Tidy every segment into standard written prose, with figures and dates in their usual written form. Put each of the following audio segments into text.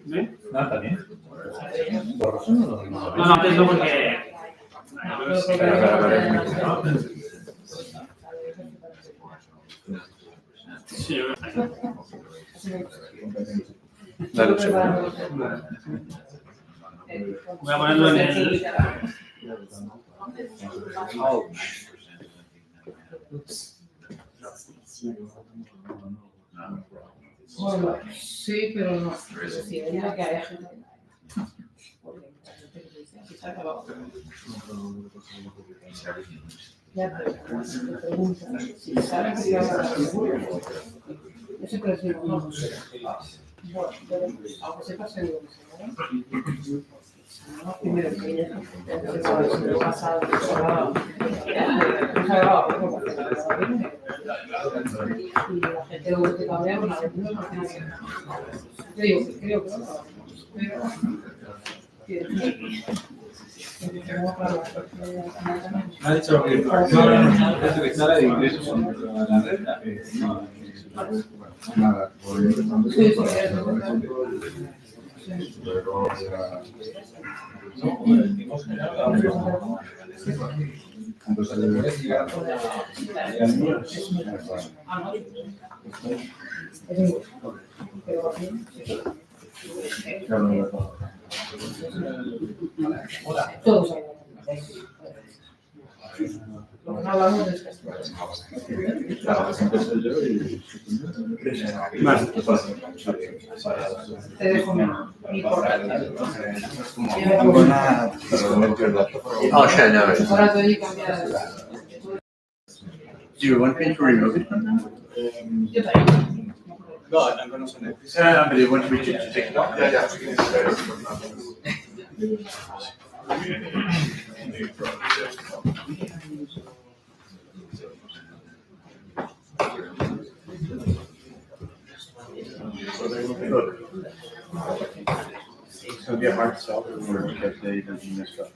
¿Sí? No, está bien. No, antes no, porque... Sí, Dale un segundo. voy a ponerlo en el... Bueno, sí, pero no. Sí, es lo que hay gente. Se ha acabado. Ya te preguntan si sabes que va a seguro. Yo siempre digo, no. Bueno, pero aunque sepa seguro, ¿no? Primero que ya pasado, y la gente lo que cambia una vez no tiene que yo digo que creo que no, Ha dicho que la de ingresos son la renta. Nada, todos no hablamos de esto. Te dejo mi correo. Oh, sure, no. Ahora te doy cambiar. Do you want me to remove it? Yo también. No, I'm going to send it. But you want me to take it off? Yeah. Look. It's going to be a hard sell because they don't mess up.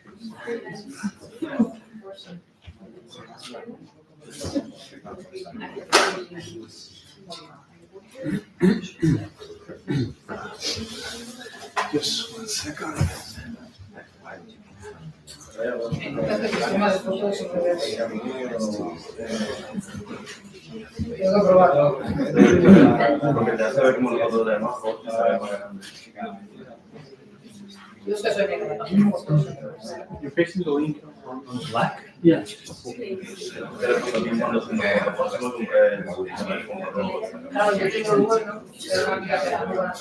Just 1 second. Sistema de fotos tengo que probarlo. Porque te hace ver como los dos de más fotos. Yo es que soy negra. You're pasting the link on Slack? Yeah. Claro, yo tengo el bueno, pero no quiero hacer algo bueno.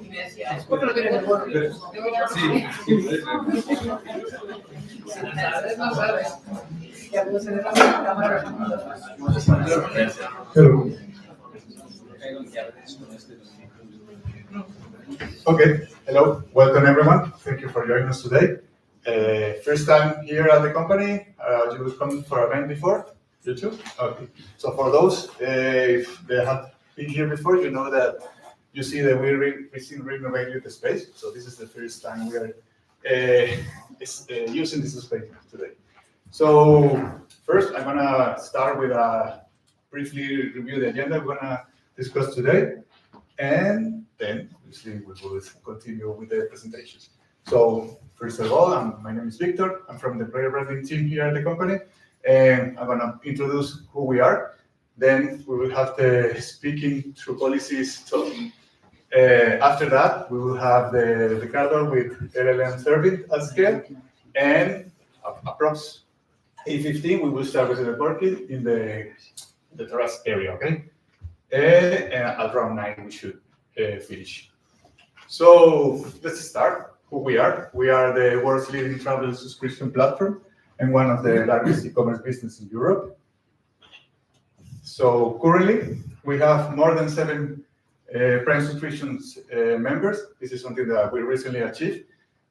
Y me decía, ¿por qué no tienes el bueno? Tengo que no sabes. Ya puedo ser la cámara. Okay, hello, welcome everyone. Thank you for joining us today. First time here at the company. You will come for an event before? You too? Okay. So for those, if they have been here before, you know that you see that we renovated the space. So this is the first time we are using this space today. So first, I'm gonna start with briefly review the agenda we're gonna discuss today, and then obviously we will continue with the presentations. So first of all, my name is Victor. I'm from the player branding team here at the company, and I'm gonna introduce who we are. Then we will have the speaking through policies talking. After that, we will have the Riccardo with vLLM serving at scale, and approx 8:15 we will start with the reporting in the terrace area, okay? And at around 9 we should finish. So let's start. Who we are? We are the world's leading travel subscription platform and one of the largest e-commerce businesses in Europe. So currently we have more than 7 Prime subscriptions members. This is something that we recently achieved.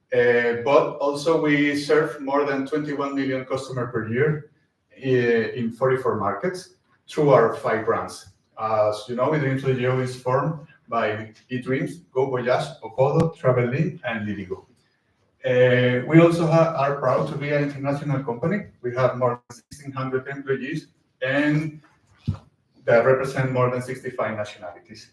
But also we serve more than 21 million customers per year in 44 markets through our 5 brands. As you know, ODIGEO is formed by eDreams, Go Voyage, Opodo, Travel-in, and ODIGEO. We also are proud to be an international company. We have more than 1,600 employees and that represent more than 65 nationalities.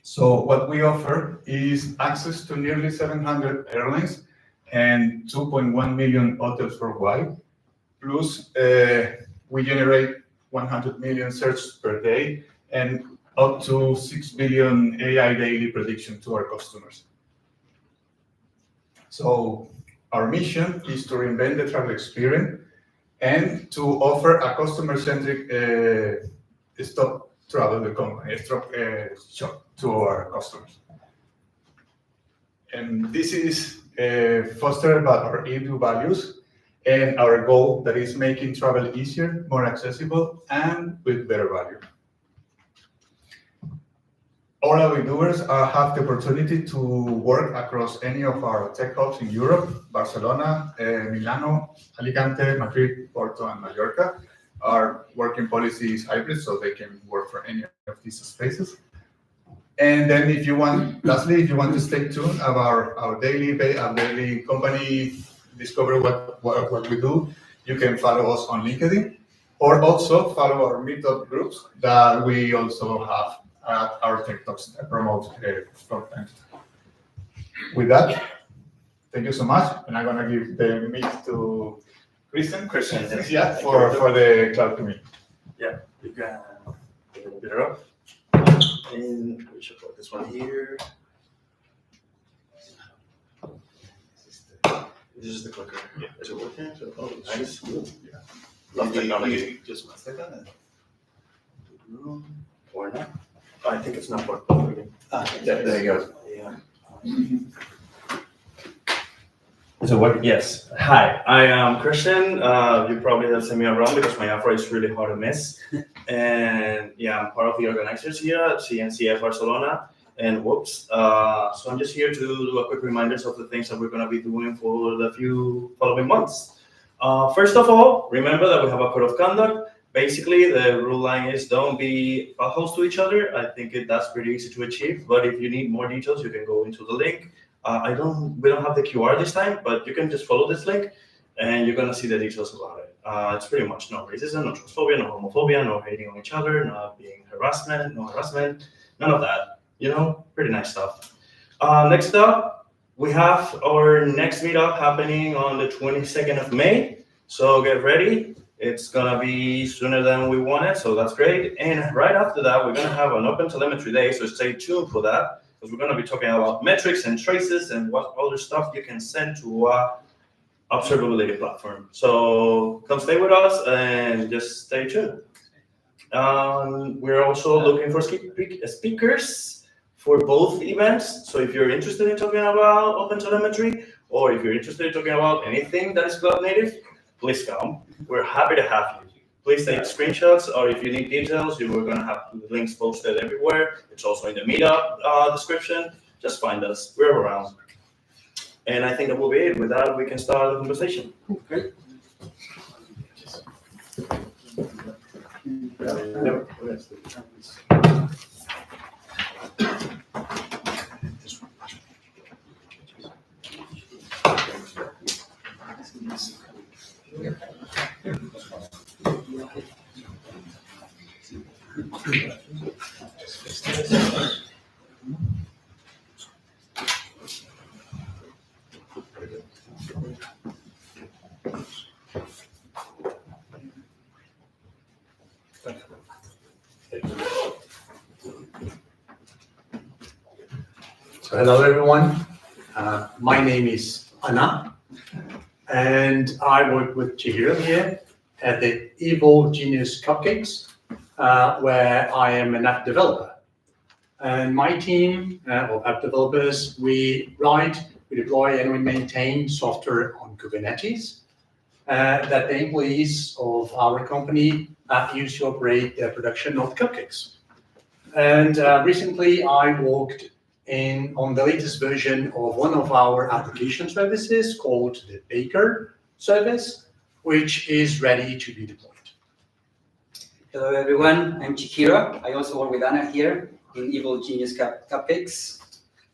So what we offer is access to nearly 700 airlines and 2.1 million hotels worldwide. Plus, we generate 100 million searches per day and up to 6 billion AI daily prediction to our customers. So our mission is to reinvent the travel experience and to offer a customer-centric stop travel shop to our customers. And this is fostered by our eDreams values and our goal that is making travel easier, more accessible, and with better value. All our doers have the opportunity to work across any of our tech hubs in Europe: Barcelona, Milano, Alicante, Madrid, Porto, and Mallorca. Our working policy is hybrid, so they can work for any of these spaces. And then if you want, lastly, if you want to stay tuned about our daily company, discover what we do, you can follow us on LinkedIn, or also follow our meetup groups that we also have at our tech talks that promote from time to time. With that, thank you so much, and I'm gonna give the mic to Christian, yeah, for the cloud community. Yeah, you can get a little bit up. And we should put this one here. This is the clicker. Yeah. Is it working? Oh, nice. Yeah. Love technology. Just 1 second. Or not. I think it's not working. There you go. Yeah. Is it working? Yes. Hi, I am Christian. You probably have seen me around because my Afro is really hard to miss. And yeah, I'm part of the organizers here at CNCF Barcelona. And whoops. So I'm just here to do a quick reminders of the things that we're going to be doing for the few following months. First of all, remember that we have a code of conduct. Basically, the rule line is don't be hosts to each other. I think that's pretty easy to achieve. But if you need more details, you can go into the link. We don't have the QR this time, but you can just follow this link and you're gonna see the details about it. It's pretty much no racism, no transphobia, no homophobia, no hating on each other, no being harassment, none of that. You know, pretty nice stuff. Next up, we have our next meetup happening on the 22nd of May. So get ready. It's gonna be sooner than we wanted, so that's great. And right after that, we're gonna have an open telemetry day, so stay tuned for that. Because we're going to be talking about metrics and traces and what other stuff you can send to our observability platform. So come stay with us and just stay tuned. We're also looking for speakers for both events. So if you're interested in talking about OpenTelemetry, or if you're interested in talking about anything that is cloud native, please come. We're happy to have you. Please take screenshots, or if you need details, we're going to have links posted everywhere. It's also in the meetup description. Just find us. We're around. And I think that will be it. With that, we can start the conversation. Great. So hello everyone, my name is Anna, and I work with Chihiro here at the Evil Genius Cupcakes, where I am an app developer. And my team of app developers, we write, we deploy, and we maintain software on Kubernetes that the employees of our company use to operate the production of cupcakes. And recently I worked on the latest version of one of our application services called the Baker service, which is ready to be deployed. Hello everyone, I'm Chihiro. I also work with Anna here in Evil Genius Cupcakes.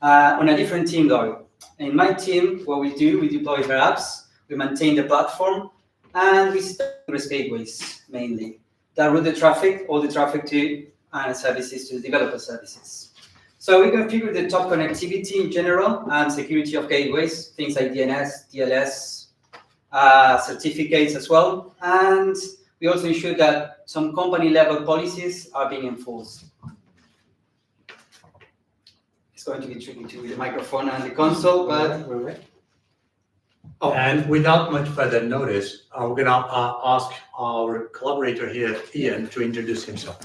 On a different team though. In my team, what we do, we deploy our apps, we maintain the platform, and we set REST gateways mainly that route the traffic, all the traffic to services, to developer services. So we configure the top connectivity in general and security of gateways, things like DNS, DLS, certificates as well. And we also ensure that some company level policies are being enforced. It's going to be tricky to with the microphone and the console, but we're ready. Oh, and without much further notice, we're going to ask our collaborator here, Ian, to introduce himself.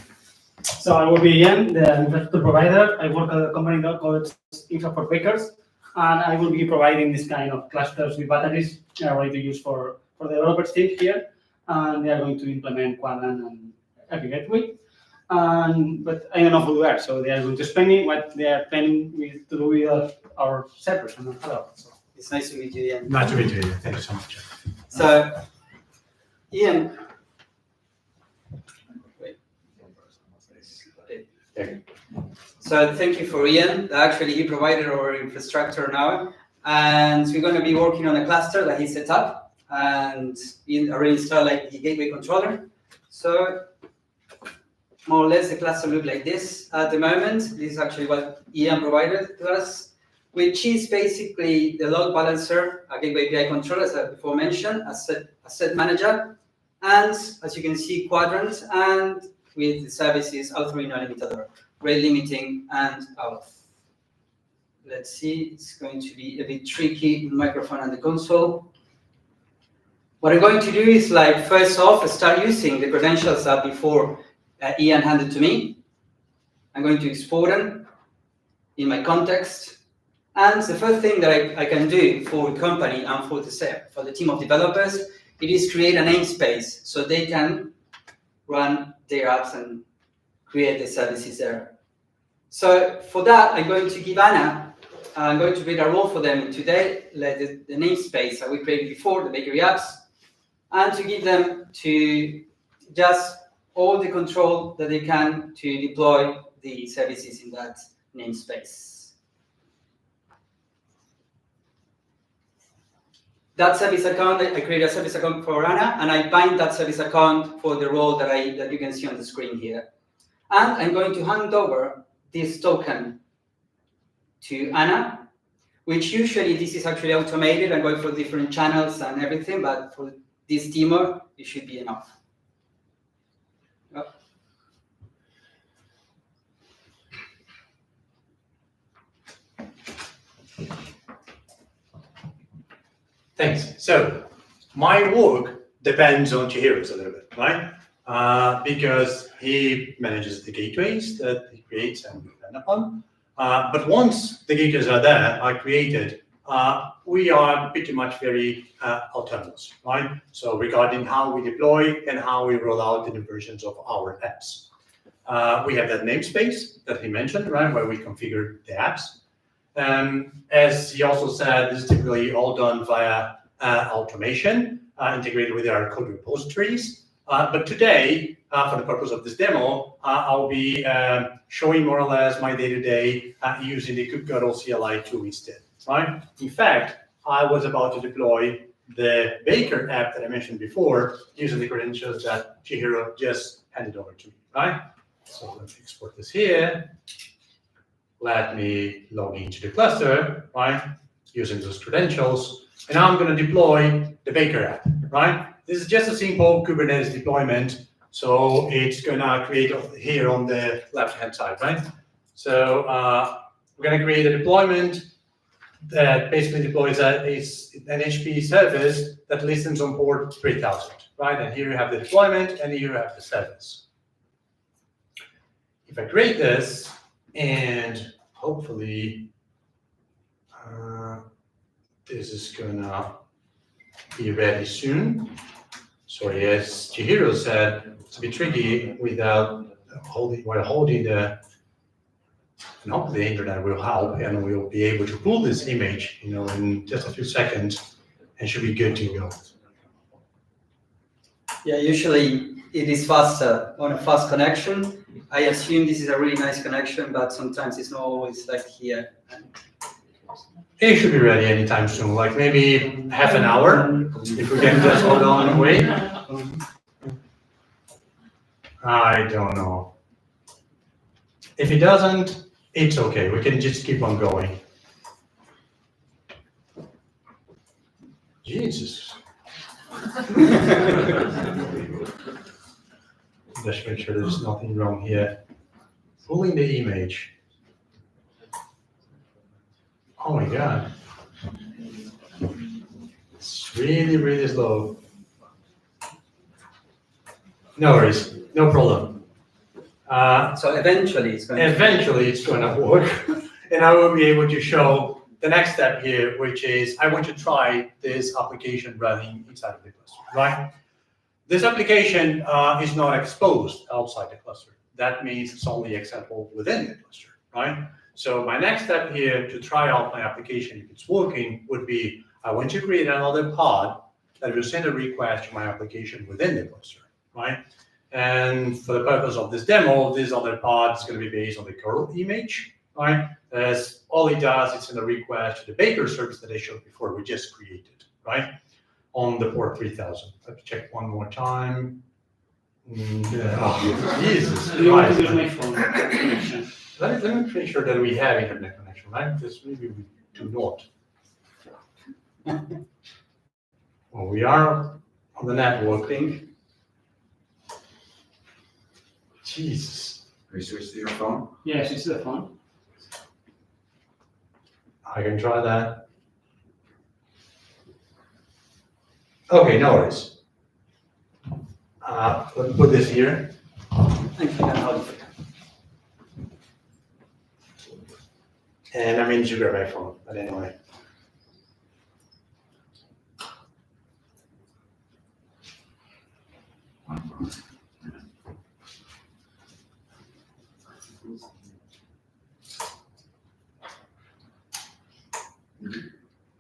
So I will be Ian, the infrastructure provider. I work at a company called Infra for Bakers, and I will be providing this kind of clusters with batteries ready to use for the developers team here, and they are going to implement Quadrant and Happy Gateway. But I don't know who they are, so they are going to explain me what they are planning to do with our servers and other. So It's nice to meet you, Ian. Nice to meet you. Thank you so much. So, Ian. Wait. So thank you for Ian. Actually, he provided our infrastructure now, and we're going to be working on a cluster that he set up, and he already installed like the gateway controller. So more or less the cluster look like this at the moment. This is actually what Ian provided to us, which is basically the load balancer, a gateway API controller, as I before mentioned, a set manager, and as you can see, Quadrant, and with the services auth no limitador, rate limiting, and auth. Let's see, it's going to be a bit tricky, microphone and the console. What I'm going to do is, like, first off, start using the credentials that before Ian handed to me. I'm going to export them in my context. And the first thing that I can do for the company and for the team of developers, it is create a namespace so they can run their apps and create the services there. So for that, I'm going to give Anna, I'm going to create a role for them today, like the namespace that we created before, the bakery apps, and to give them to just all the control that they can to deploy the services in that namespace. That service account, I create a service account for Anna, and I bind that service account for the role that you can see on the screen here. And I'm going to hand over this token to Anna, which usually this is actually automated and going for different channels and everything, but for this demo, it should be enough. Yep. Thanks. So my work depends on Chihiro's a little bit, right? Because he manages the gateways that he creates and we depend upon. But once the gateways are there, are created, we are pretty much very autonomous, right? So regarding how we deploy and how we roll out the new versions of our apps. We have that namespace that he mentioned, right, where we configure the apps. As he also said, this is typically all done via automation, integrated with our code repositories. But today, for the purpose of this demo, I'll be showing more or less my day-to-day using the kubectl CLI tool instead, right? In fact, I was about to deploy the Baker app that I mentioned before using the credentials that Chihiro just handed over to me, right? So let me export this here. Let me log into the cluster, right, using those credentials. And now I'm going to deploy the Baker app, right? This is just a simple Kubernetes deployment. So it's going to create here on the left-hand side, right? So we're going to create a deployment that basically deploys an HP service that listens on port 3000, right? And here you have the deployment, and here you have the service. If I create this, and hopefully this is gonna be ready soon. Sorry, as Chihiro said, it's a bit tricky without holding the, and hopefully the internet will help and we'll be able to pull this image, in just a few seconds and should be good to go. Yeah, usually it is faster on a fast connection. I assume this is a really nice connection, but sometimes it's not always like here. It should be ready anytime soon, like maybe half an hour, if we can just hold on and wait. I don't know. If it doesn't, It's okay, we can just keep on going. Jesus. Let's make sure there's nothing wrong here. Pulling the image. Oh my God. It's really, really slow. No worries, no problem. So eventually it's going Eventually it's going to work. And I will be able to show the next step here, which is I want to try this application running inside of the cluster, right? This application is not exposed outside the cluster. That means it's only accessible within the cluster, right? So my next step here to try out my application, if it's working, would be I want to create another pod that will send a request to my application within the cluster, right? And for the purpose of this demo, this other pod is going to be based on the curl image, right? As all it does, it's in a request to the Baker service that I showed before we just created, right? On the port 3000. Let's check one more time. Yeah. Oh, Jesus Do you want Christ. to use my phone connection? Let me make sure that we have internet connection, right? Because maybe we do not. Well, we are on the network. thing. Jesus. Are you switched to your phone? Yes, it's the phone. I can try that. Okay, no worries. Let's put this here. And I'm in to grab my phone, but anyway.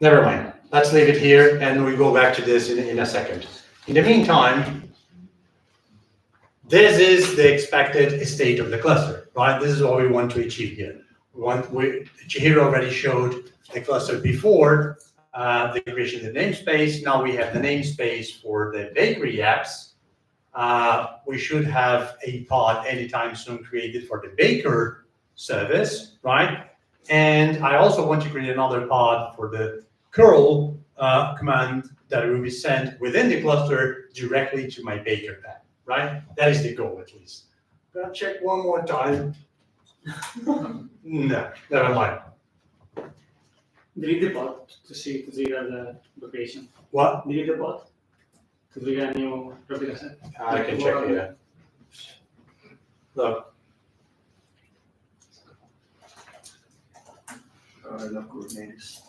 Never mind. Let's leave it here and we go back to this in a second. In the meantime, this is the expected state of the cluster, right? This is what we want to achieve here. Chihiro already showed the cluster before the creation of the namespace. Now we have the namespace for the bakery apps. We should have a pod anytime soon created for the baker service, right? And I also want to create another pod for the curl command that will be sent within the cluster directly to my baker tab, right? That is the goal, at least. I'm gonna check one more time. No, never mind. Delete the pod to see to trigger the location. What? Delete the pod to trigger a new replica set. I can check here. Look. Oh, I love Kubernetes.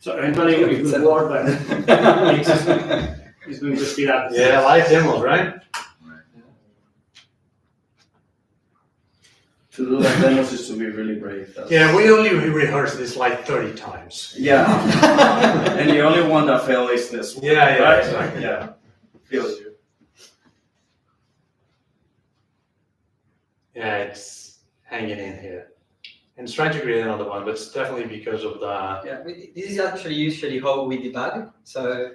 So eventually it will work, but it's going to speed up. Yeah, live demos, right? To do like demos is to be really brave. Yeah, we only rehearsed this like 30 times. Yeah. And the only one that failed is this one. Yeah, yeah, right? exactly. Yeah. Feel you. Yeah, it's hanging in here. And it's trying to create another one, but it's definitely because of the... Yeah, this is actually usually how we debug. So,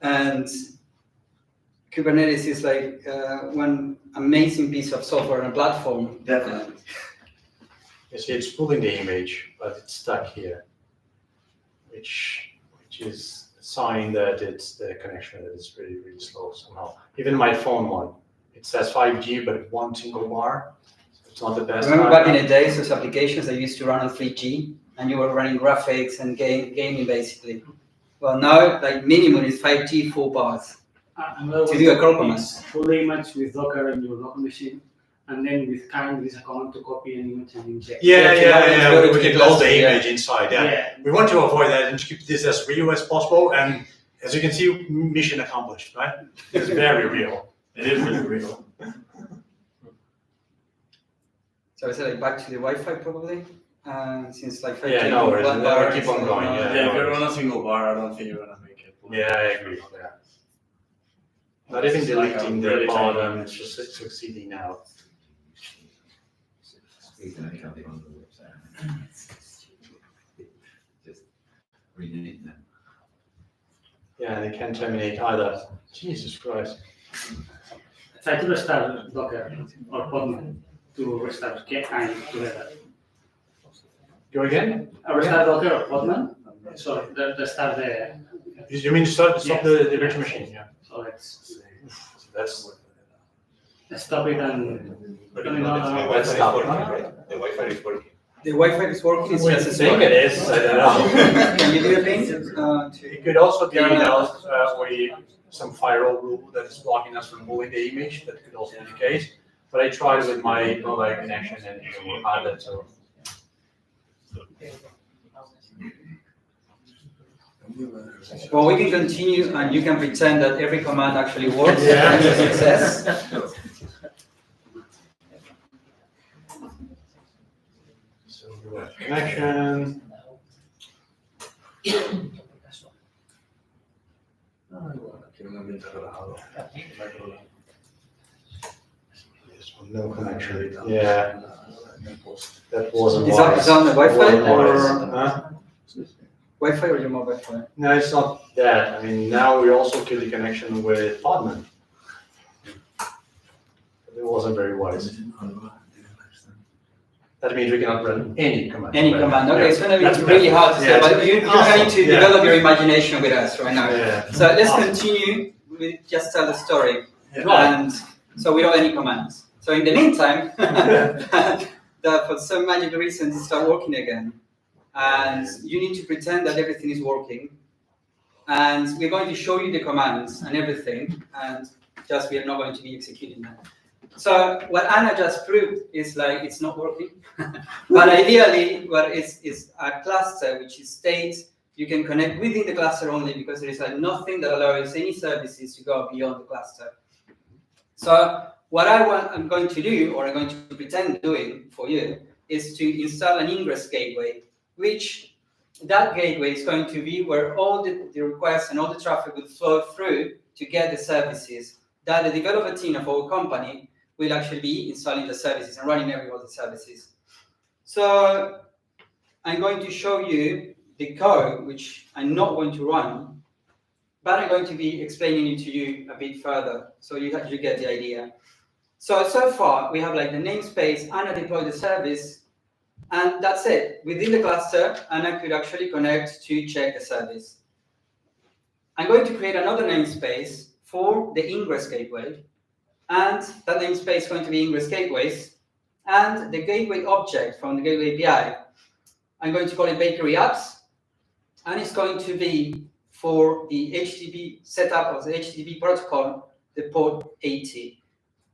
and Kubernetes is like one amazing piece of software and platform. Definitely. You see, it's pulling the image, but it's stuck here, which is a sign that it's the connection that is really, really slow somehow. Even my phone one, it says 5G, but one single bar. It's not the best. Remember back in the days, those applications that used to run on 3G, and you were running graphics and gaming basically. Well, now, like minimum is 5G 4 bars. To do a curl command. Pull the image with Docker in your local machine, and then with current this account to copy an image and inject. Yeah. We can load the yeah. image inside. Yeah. We want to avoid that and keep this as real as possible. And as you can see, mission accomplished, right? It's very real. It is really real. So I said like back to the Wi-Fi probably, since like 5G. Yeah, no worries. one We'll bar, keep on so, going, yeah. Yeah, if you're on a single bar, I don't think you're gonna make it. Yeah, I agree. Yeah. Not even It's like deleting a the really bottom, tiny- it's just succeeding now. Just rename them. Yeah, they can't terminate either. Jesus Christ. Try to restart Docker or Podman to restart and together. Go again? Restart Docker or Podman. So restart the. You mean stop Yes. the virtual machine? Yeah. So let's That's stop it and. But No, no, no. Let's stop. The Wi-Fi is working. The Wi-Fi is working. It's just a think it is. I don't know. Can you do a thing? It could also be some firewall rule that is blocking us from moving the image. That could also be the case. But I tried with my mobile connection and it had it. So Well, we can continue and you can pretend that every command actually works. Yeah. It's a success. so we have connection. Quiero un ambiente relajado. No connection. Yeah, that wasn't Is that on the Wi-Fi Wasn't or wise. Huh? Wi-Fi or your mobile phone? No, it's not that. I mean, now we also kill the connection with Podman. It wasn't very wise. That means we cannot run any command. Any command. Okay, Yeah. it's going to be That's really hard to say, Yeah, but you're going to yeah. develop your imagination with us right now. Yeah. So let's Awesome. continue with just tell the story. Right. And so without any commands. So in the meantime, that for some magic reason it starts working again. And you need to pretend that everything is working. And we're going to show you the commands and everything, and just we are not going to be executing that. So what Anna just proved is like it's not working. But ideally, what is a cluster which is state. You can connect within the cluster only because there is like nothing that allows any services to go beyond the cluster. So what I'm going to do, or I'm going to pretend doing for you, is to install an ingress gateway, which that gateway is going to be where all the requests and all the traffic will flow through to get the services that the developer team of our company will actually be installing the services and running every all the services. So I'm going to show you the code, which I'm not going to run, but I'm going to be explaining it to you a bit further, so you get the idea. So far, we have like the namespace, Anna deploy the service, and that's it. Within the cluster, Anna could actually connect to check the service. I'm going to create another namespace for the ingress gateway, and that namespace is going to be ingress gateways, and the gateway object from the gateway API, I'm going to call it bakery apps, and it's going to be for the HTTP setup of the HTTP protocol, the port 80.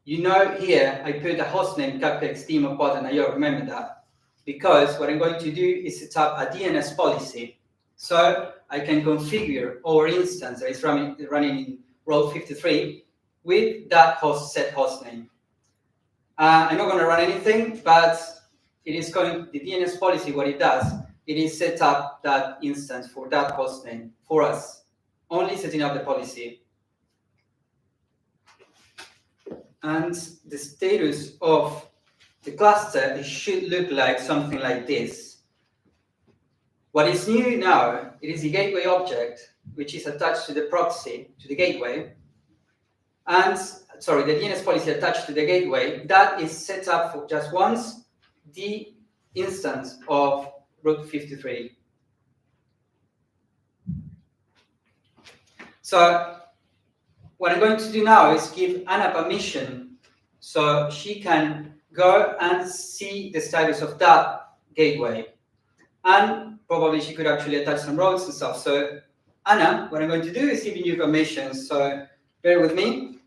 You know here, I put a hostname, cupcakes, demo pod, and I remember that, because what I'm going to do is set up a DNS policy. So I can configure our instance that is running in role 53 with that set hostname. I'm not going to run anything, but it is going, the DNS policy, what it does, it is set up that instance for that hostname for us, only setting up the policy. And the status of the cluster, it should look like something like this. What is new now, it is the gateway object, which is attached to the proxy, to the gateway. And, sorry, the DNS policy attached to the gateway, that is set up for just once the instance of route 53. So what I'm going to do now is give Anna permission so she can go and see the status of that gateway. And probably she could actually attach some routes and stuff. So Anna, what I'm going to do is giving you permission. So bear with me.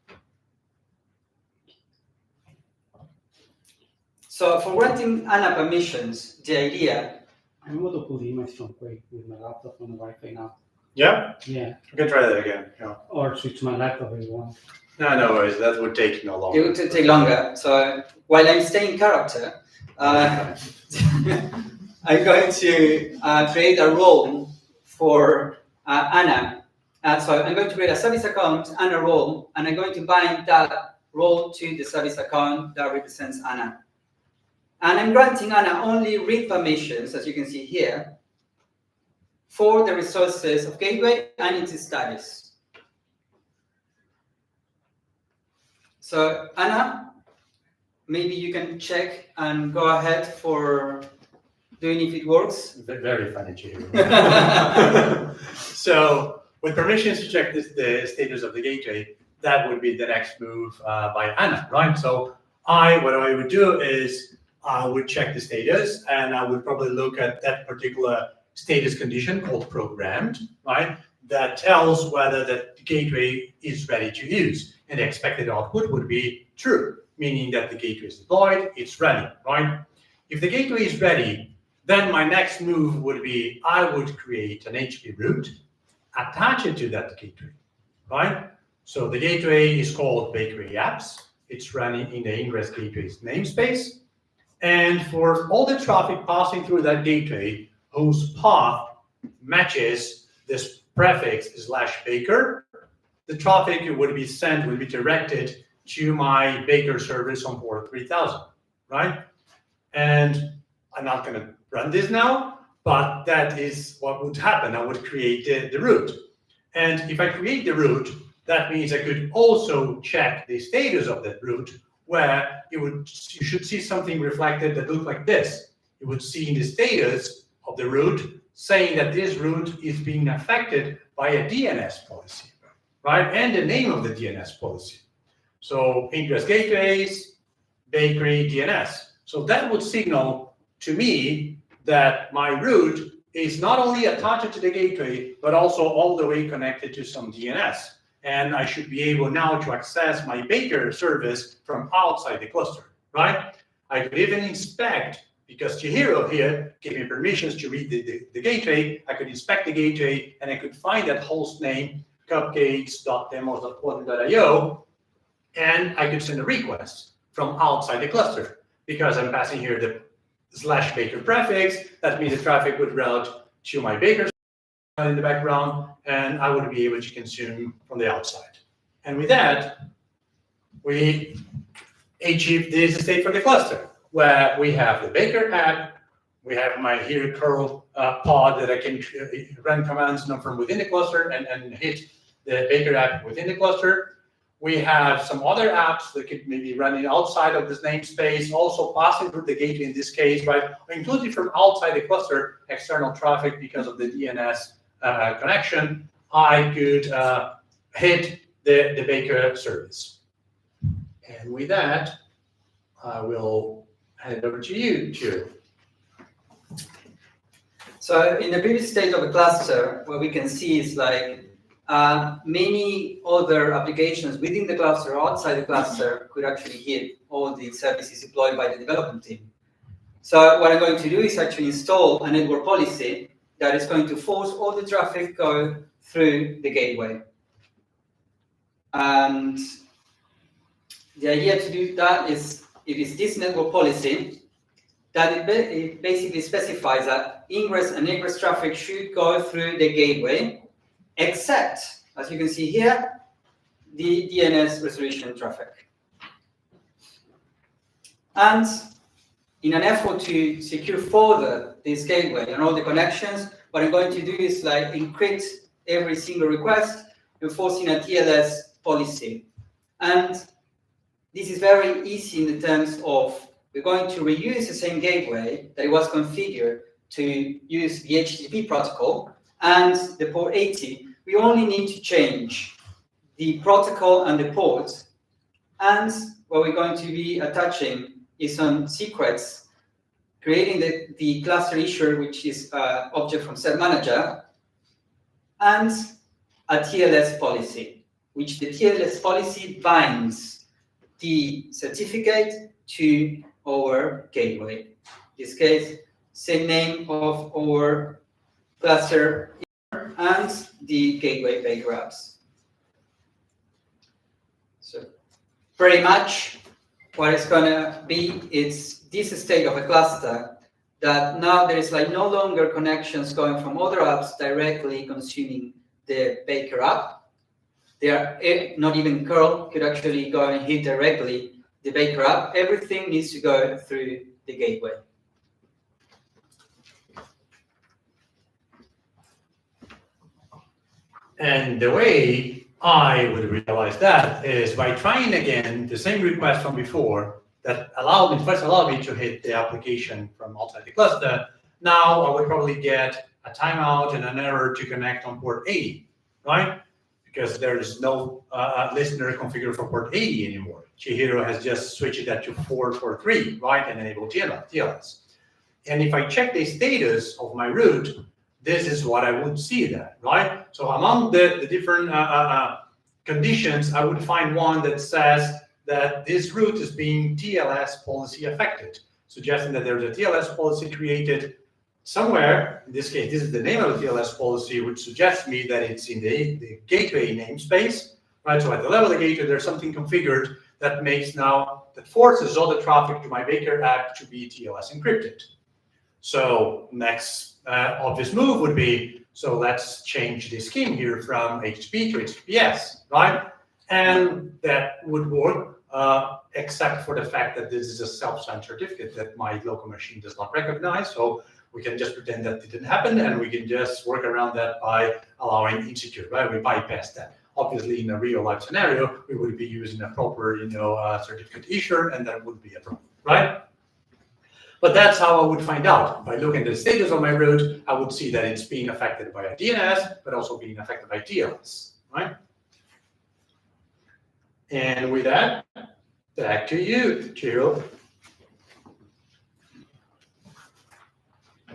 So for granting Anna permissions, the idea. I'm able to pull the image from quick with my laptop on the Wi-Fi now. Yeah, Yeah. we can try that again. Yeah. Or switch my laptop if you want. No worries. That would take no It longer. would take longer. So while I'm staying in character, I'm going to create a role for Anna. So I'm going to create a service account and a role, and I'm going to bind that role to the service account that represents Anna. And I'm granting Anna only read permissions, as you can see here, for the resources of gateway and its status. So Anna, maybe you can check and go ahead for doing if it works. Very funny, Chihiro. So with permissions to check the status of the gateway, that would be the next move by Anna, right? So what I would do is I would check the status, and I would probably look at that particular status condition called programmed, right? That tells whether the gateway is ready to use. And the expected output would be true, meaning that the gateway is deployed, it's ready, right? If the gateway is ready, then my next move would be I would create an HP route, attach it to that gateway, right? So the gateway is called Bakery Apps. It's running in the Ingress Gateway's namespace. And for all the traffic passing through that gateway, whose path matches this prefix /baker, the traffic would be directed to my Baker service on port 3000, right? And I'm not going to run this now, but that is what would happen. I would create the route. And if I create the route, that means I could also check the status of that route, where you should see something reflected that looks like this. You would see in the status of the route saying that this route is being affected by a DNS policy, right? And the name of the DNS policy. So Ingress Gateways, Bakery, DNS. So that would signal to me that my route is not only attached to the gateway, but also all the way connected to some DNS. And I should be able now to access my Baker service from outside the cluster, right? I could even inspect, because Chihiro here gave me permissions to read the gateway, I could inspect the gateway and I could find that host name, cupcakes.demos.portal.io, and I could send a request from outside the cluster because I'm passing here the /baker prefix. That means the traffic would route to my Baker in the background, and I would be able to consume from the outside. And with that, we achieve this state for the cluster, where we have the Baker app, we have my here curl pod that I can run commands from within the cluster and hit the Baker app within the cluster. We have some other apps that could maybe running outside of this namespace, also passing through the gateway in this case, right? Including from outside the cluster, external traffic because of the DNS connection, I could hit the Baker service. And with that, I will hand it over to you, Chihiro. So in the previous state of a cluster, what we can see is like many other applications within the cluster or outside the cluster could actually hit all the services deployed by the development team. So what I'm going to do is actually install a network policy that is going to force all the traffic go through the gateway. And the idea to do that is, it is this network policy that it basically specifies that ingress and egress traffic should go through the gateway, except, as you can see here, the DNS resolution traffic. And in an effort to secure further this gateway and all the connections, what I'm going to do is like encrypt every single request, enforcing a TLS policy. And this is very easy in the terms of we're going to reuse the same gateway that it was configured to use the HTTP protocol and the port 80. We only need to change the protocol and the port. And what we're going to be attaching is some secrets, creating the cluster issuer, which is object from set manager, and a TLS policy, which the TLS policy binds the certificate to our gateway. In this case, same name of our cluster and the gateway Baker apps. So pretty much what it's gonna be, it's this state of a cluster that now there is like no longer connections going from other apps directly consuming the Baker app. They are not even curl could actually go and hit directly the Baker app. Everything needs to go through the gateway. And the way I would realize that is by trying again the same request from before that first allowed me to hit the application from outside the cluster. Now I would probably get a timeout and an error to connect on port 80, right? Because there's no listener configured for port 80 anymore. Chihiro has just switched that to 443, right, and enabled TLS. And if I check the status of my route, this is what I would see there, right? So among the different conditions, I would find one that says that this route is being TLS policy affected, suggesting that there's a TLS policy created somewhere. In this case, this is the name of the TLS policy, which suggests me that it's in the gateway namespace, right? So at the level of the gateway, there's something configured that forces all the traffic to my Baker app to be TLS encrypted. So next obvious move would be, so let's change the scheme here from HTTP to HTTPS, right? And that would work, except for the fact that this is a self-signed certificate that my local machine does not recognize. So we can just pretend that it didn't happen, and we can just work around that by allowing insecure, right? We bypass that. Obviously, in a real-life scenario, we would be using a proper, certificate issuer, and that would be a problem, right? But that's how I would find out. By looking at the status of my route, I would see that it's being affected by a DNS, but also being affected by TLS, right? And with that, back to you, Chiro.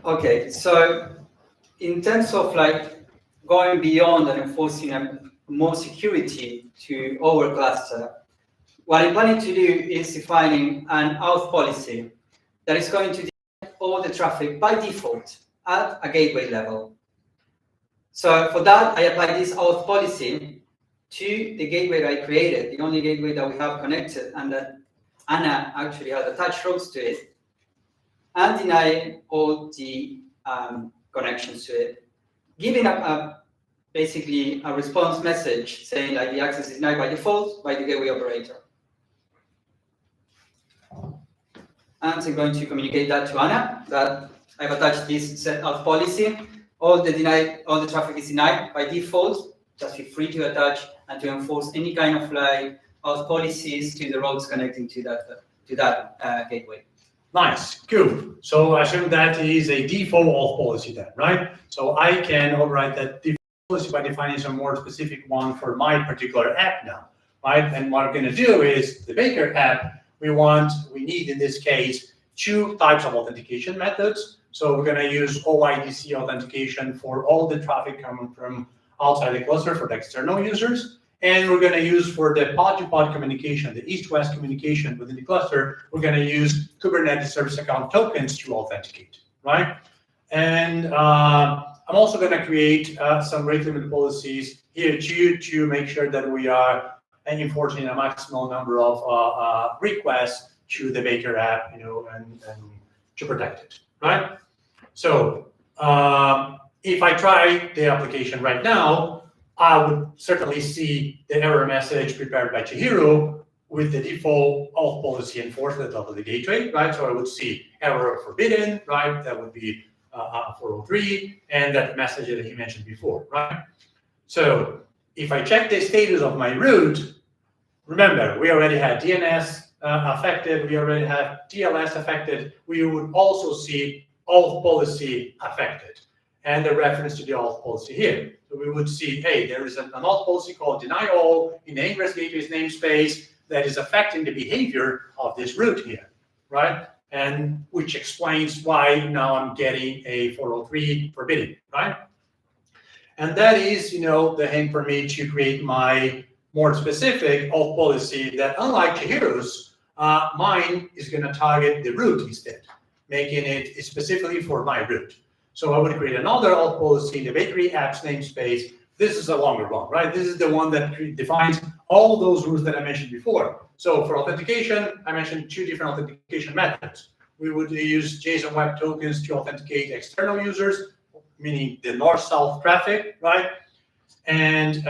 Okay, so in terms of like going beyond and enforcing more security to our cluster, what I'm planning to do is defining an auth policy that is going to detect all the traffic by default at a gateway level. So for that, I apply this auth policy to the gateway that I created, the only gateway that we have connected, and that Anna actually has attached routes to it, and deny all the connections to it, giving basically a response message saying like the access is denied by default by the gateway operator. And I'm going to communicate that to Anna, that I've attached this set of policy. All the traffic is denied by default. Just feel free to attach and to enforce any kind of like auth policies to the roads connecting to that gateway. Nice, cool. So I assume that is a default auth policy then, right? So I can override that default policy by defining some more specific one for my particular app now, right? And what I'm going to do is the Baker app, we need in this case 2 types of authentication methods. So we're going to use OIDC authentication for all the traffic coming from outside the cluster for the external users. And we're going to use for the pod-to-pod communication, the east-west communication within the cluster, we're going to use Kubernetes service account tokens to authenticate, right? And I'm also going to create some rate limit policies here to make sure that we are enforcing a maximal number of requests to the Baker app, and to protect it, right? So if I try the application right now, I would certainly see the error message prepared by Chihiro with the default auth policy enforced at the level of the gateway, right? So I would see error forbidden, right? That would be 403, and that message that he mentioned before, right? So if I check the status of my route, remember, we already had DNS affected, we already have TLS affected, we would also see auth policy affected, and the reference to the auth policy here. So we would see, hey, there is an auth policy called deny all in the ingress gateway's namespace that is affecting the behavior of this route here, right? And which explains why now I'm getting a 403 forbidden, right? And that is, the hint for me to create my more specific auth policy that, unlike Chihiro's, mine is going to target the route instead, making it specifically for my route. So I would create another auth policy in the bakery apps namespace. This is a longer one, right? This is the one that defines all those rules that I mentioned before. So for authentication, I mentioned 2 different authentication methods. We would use JSON Web Tokens to authenticate external users, meaning the north-south traffic, right? And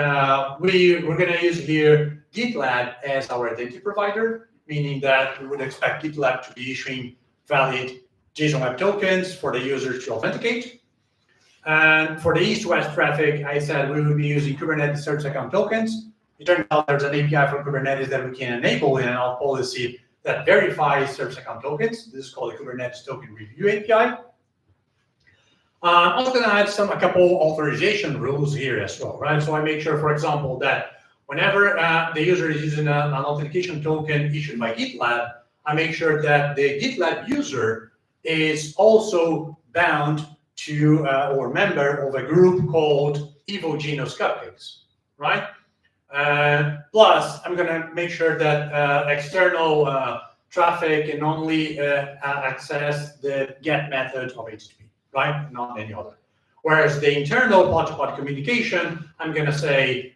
we're going to use here GitLab as our identity provider, meaning that we would expect GitLab to be issuing valid JSON Web Tokens for the users to authenticate. And for the east-west traffic, I said we would be using Kubernetes service account tokens. It turns out there's an API from Kubernetes that we can enable in an auth policy that verifies service account tokens. This is called the Kubernetes Token Review API. I'm also going to add a couple authorization rules here as well, right? So I make sure, for example, that whenever the user is using an authentication token issued by GitLab, I make sure that the GitLab user is also bound to or member of a group called eDreams Cupcakes, right? Plus, I'm going to make sure that external traffic can only access the GET method of HTTP, right? Not any other. Whereas the internal pod-to-pod communication, I'm going to say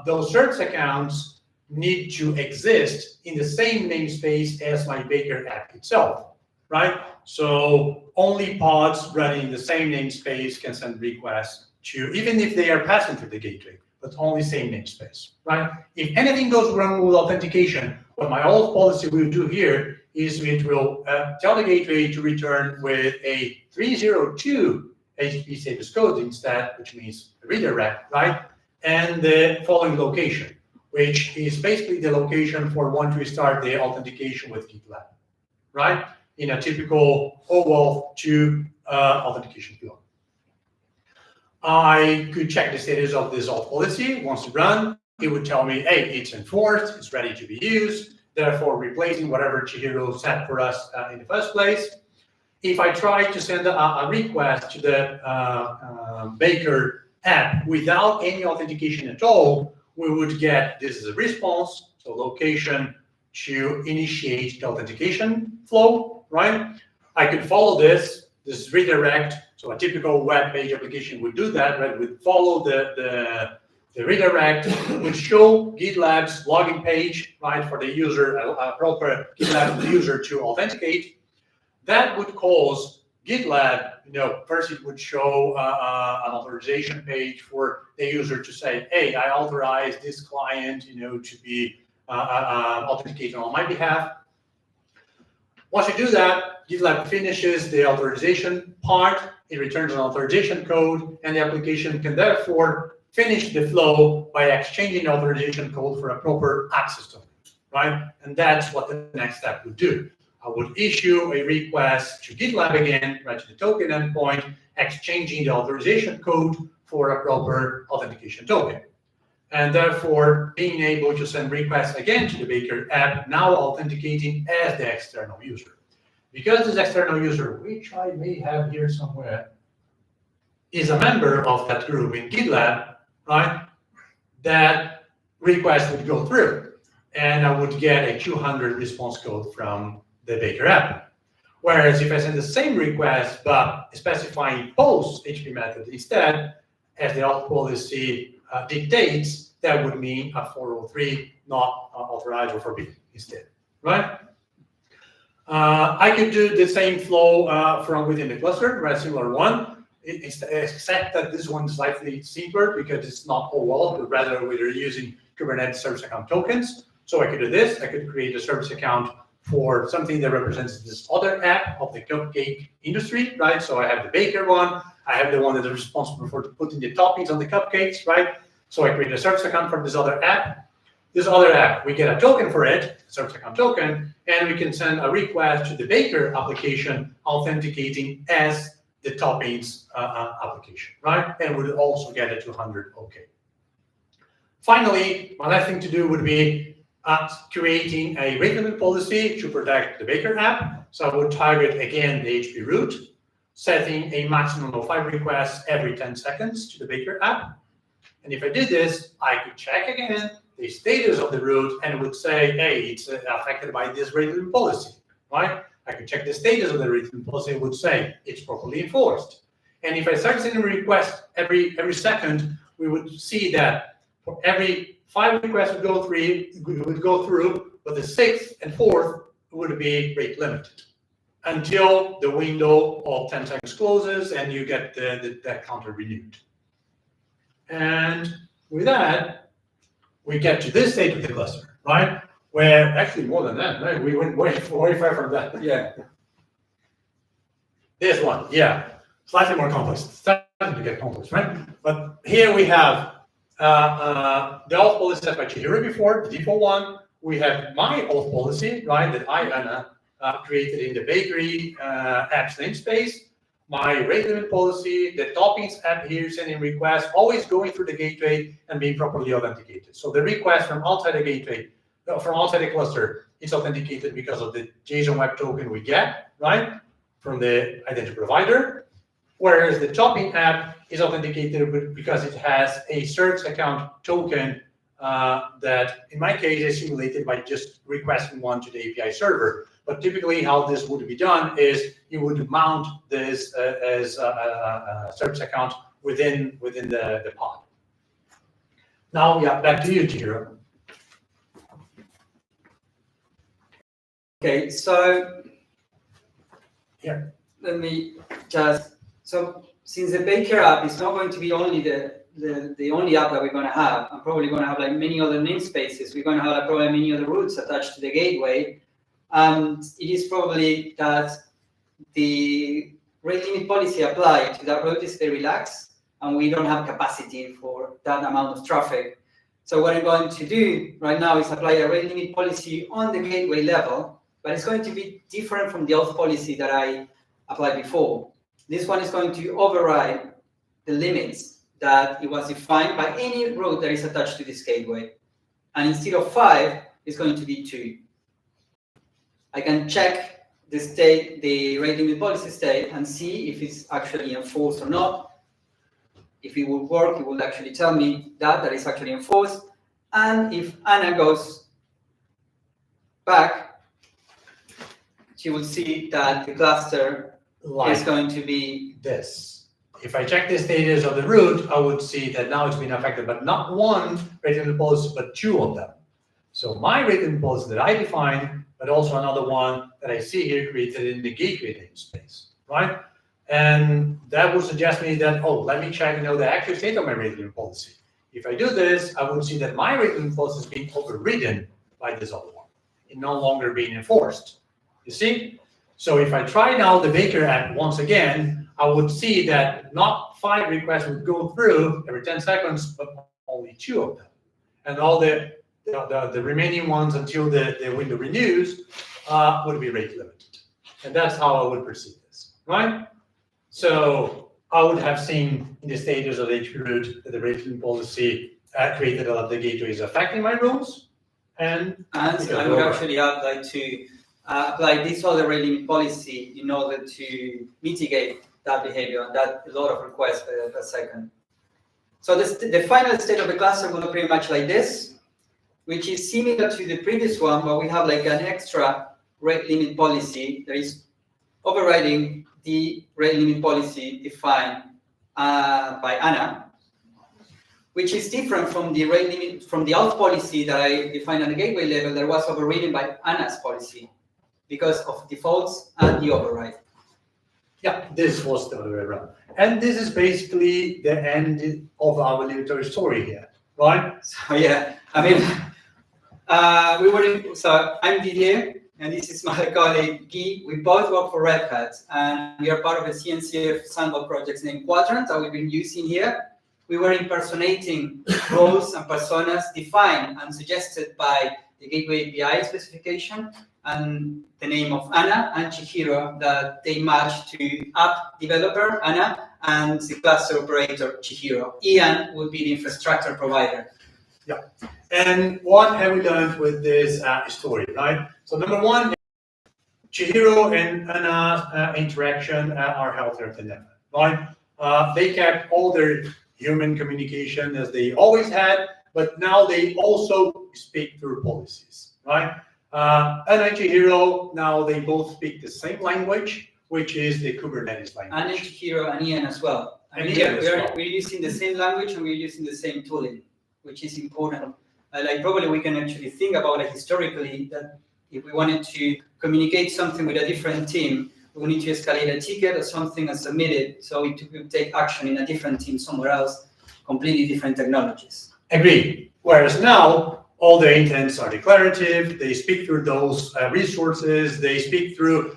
those service accounts need to exist in the same namespace as my Baker app itself, right? So only pods running in the same namespace can send requests to, even if they are passing through the gateway, but only same namespace, right? If anything goes wrong with authentication, what my old policy will do here is it will tell the gateway to return with a 302 HTTP status code instead, which means redirect, right? And the following location, which is basically the location for when we start the authentication with GitLab, right? In a typical OAuth 2 authentication flow. I could check the status of this auth policy. Once it run, it would tell me, hey, it's enforced, it's ready to be used, therefore replacing whatever Chihiro set for us in the first place. If I try to send a request to the Baker app without any authentication at all, we would get this as a response, so location to initiate the authentication flow, right? I could follow this redirect. So a typical web page application would do that, right? Would follow the redirect, would show GitLab's login page, right, for the user, a proper GitLab user to authenticate. That would cause GitLab, first it would show an authorization page for the user to say, hey, I authorize this client, to be authenticated on my behalf. Once you do that, GitLab finishes the authorization part, it returns an authorization code, and the application can therefore finish the flow by exchanging the authorization code for a proper access token, right? And that's what the next step would do. I would issue a request to GitLab again, right, to the token endpoint, exchanging the authorization code for a proper authentication token. And therefore, being able to send requests again to the Baker app, now authenticating as the external user. Because this external user, which I may have here somewhere, is a member of that group in GitLab, right, that request would go through. And I would get a 200 response code from the Baker app. Whereas if I send the same request, but specifying post HTTP method instead, as the auth policy dictates, that would mean a 403 not authorized or forbidden instead, right? I could do the same flow from within the cluster, right? Similar one, except that this one is slightly simpler because it's not OAuth, but rather we're using Kubernetes service account tokens. So I could do this. I could create a service account for something that represents this other app of the cupcake industry, right? So I have the Baker one. I have the one that is responsible for putting the toppings on the cupcakes, right? So I create a service account from this other app. This other app, we get a token for it, service account token, and we can send a request to the Baker application authenticating as the toppings application, right? And we'll also get a 200 OK. Finally, my last thing to do would be creating a rate limit policy to protect the Baker app. So I would target, again, the HP root, setting a maximum of 5 requests every 10 seconds to the Baker app. And if I did this, I could check again the status of the root and would say, hey, it's affected by this rate limit policy, right? I could check the status of the rate limit policy and would say it's properly enforced. And if I start sending a request every second, we would see that for every 5 requests would go through, but the 6th and 4th would be rate limited until the window of 10 seconds closes and you get that counter renewed. And with that, we get to this state of the cluster, right? Where actually more than that, right? We went way far from that. Yeah. This one, yeah, slightly more complex. It's starting to get complex, right? But here we have the auth policy set by Chihiro before, the default one. we have my old policy, right, that I, Anna, created in the bakery apps namespace, my rate limit policy, the toppings app here sending requests, always going through the gateway and being properly authenticated. So the request from outside the gateway, from outside the cluster, is authenticated because of the JSON Web Token we get, right, from the identity provider, whereas the topping app is authenticated because it has a search account token that, in my case, is simulated by just requesting one to the API server. But typically, how this would be done is you would mount this as a search account within the pod. Now, yeah, back to you, Chihiro. Okay, so Yeah. let me just, so since the Baker app is not going to be only the only app that we're going to have, I'm probably going to have like many other namespaces. We're going to have like probably many other routes attached to the gateway. And it is probably that the rate limit policy applied to that route is very lax, and we don't have capacity for that amount of traffic. So what I'm going to do right now is apply a rate limit policy on the gateway level, but it's going to be different from the auth policy that I applied before. This one is going to override the limits that it was defined by any route that is attached to this gateway. And instead of 5, it's going to be 2. I can check the state, the rate limit policy state, and see if it's actually enforced or not. If it will work, it will actually tell me that it's actually enforced. And if Anna goes back, she will see that the cluster is going to be this. If I check the status of the route, I would see that now it's been affected, but not one rate limit policy, but 2 of them. So my rate limit policy that I define, but also another one that I see here created in the gateway namespace, right? And that would suggest me that, oh, let me check the actual state of my rate limit policy. If I do this, I would see that my rate limit policy is being overridden by this other one. It's no longer being enforced. You see? So if I try now the Baker app once again, I would see that not 5 requests would go through every 10 seconds, but only 2 of them. And all the remaining ones until the window renews would be rate limited. And that's how I would perceive this, right? So I would have seen in the status of the HP route that the rate limit policy created that the gateway is affecting my rules. And I would actually have like to apply this other rate limit policy in order to mitigate that behavior, and that a lot of requests per second. So the final state of the cluster will look pretty much like this, which is similar to the previous one, but we have like an extra rate limit policy that is overriding the rate limit policy defined by Anna, which is different from the rate limit, from the auth policy that I defined on the gateway level that was overridden by Anna's policy because of defaults and the override. Yeah, this was the other way around. And this is basically the end of our little story here, right? So yeah, I mean, so I'm Didier, and this is my colleague Guy. We both work for Red Hat, and we are part of a CNCF sandbox project named Quadrant that we've been using here. We were impersonating roles and personas defined and suggested by the Gateway API specification, and the name of Anna and Chihiro that they match to app developer, Anna, and the cluster operator, Chihiro. Ian would be the infrastructure provider. Yeah. And what have we learned with this story, right? So number one, Chihiro and Anna's interaction are healthier than ever, right? They kept all their human communication as they always had, but now they also speak through policies, right? Anna and Chihiro, now they both speak the same language, which is the Kubernetes language. Anna, Chihiro, and Ian as well. And Ian as well. We're using the same language and we're using the same tooling, which is important. Like probably we can actually think about it historically that if we wanted to communicate something with a different team, we need to escalate a ticket or something and submit it so it will take action in a different team somewhere else, completely different technologies. Agreed. Whereas now, all the intents are declarative. They speak through those resources. They speak through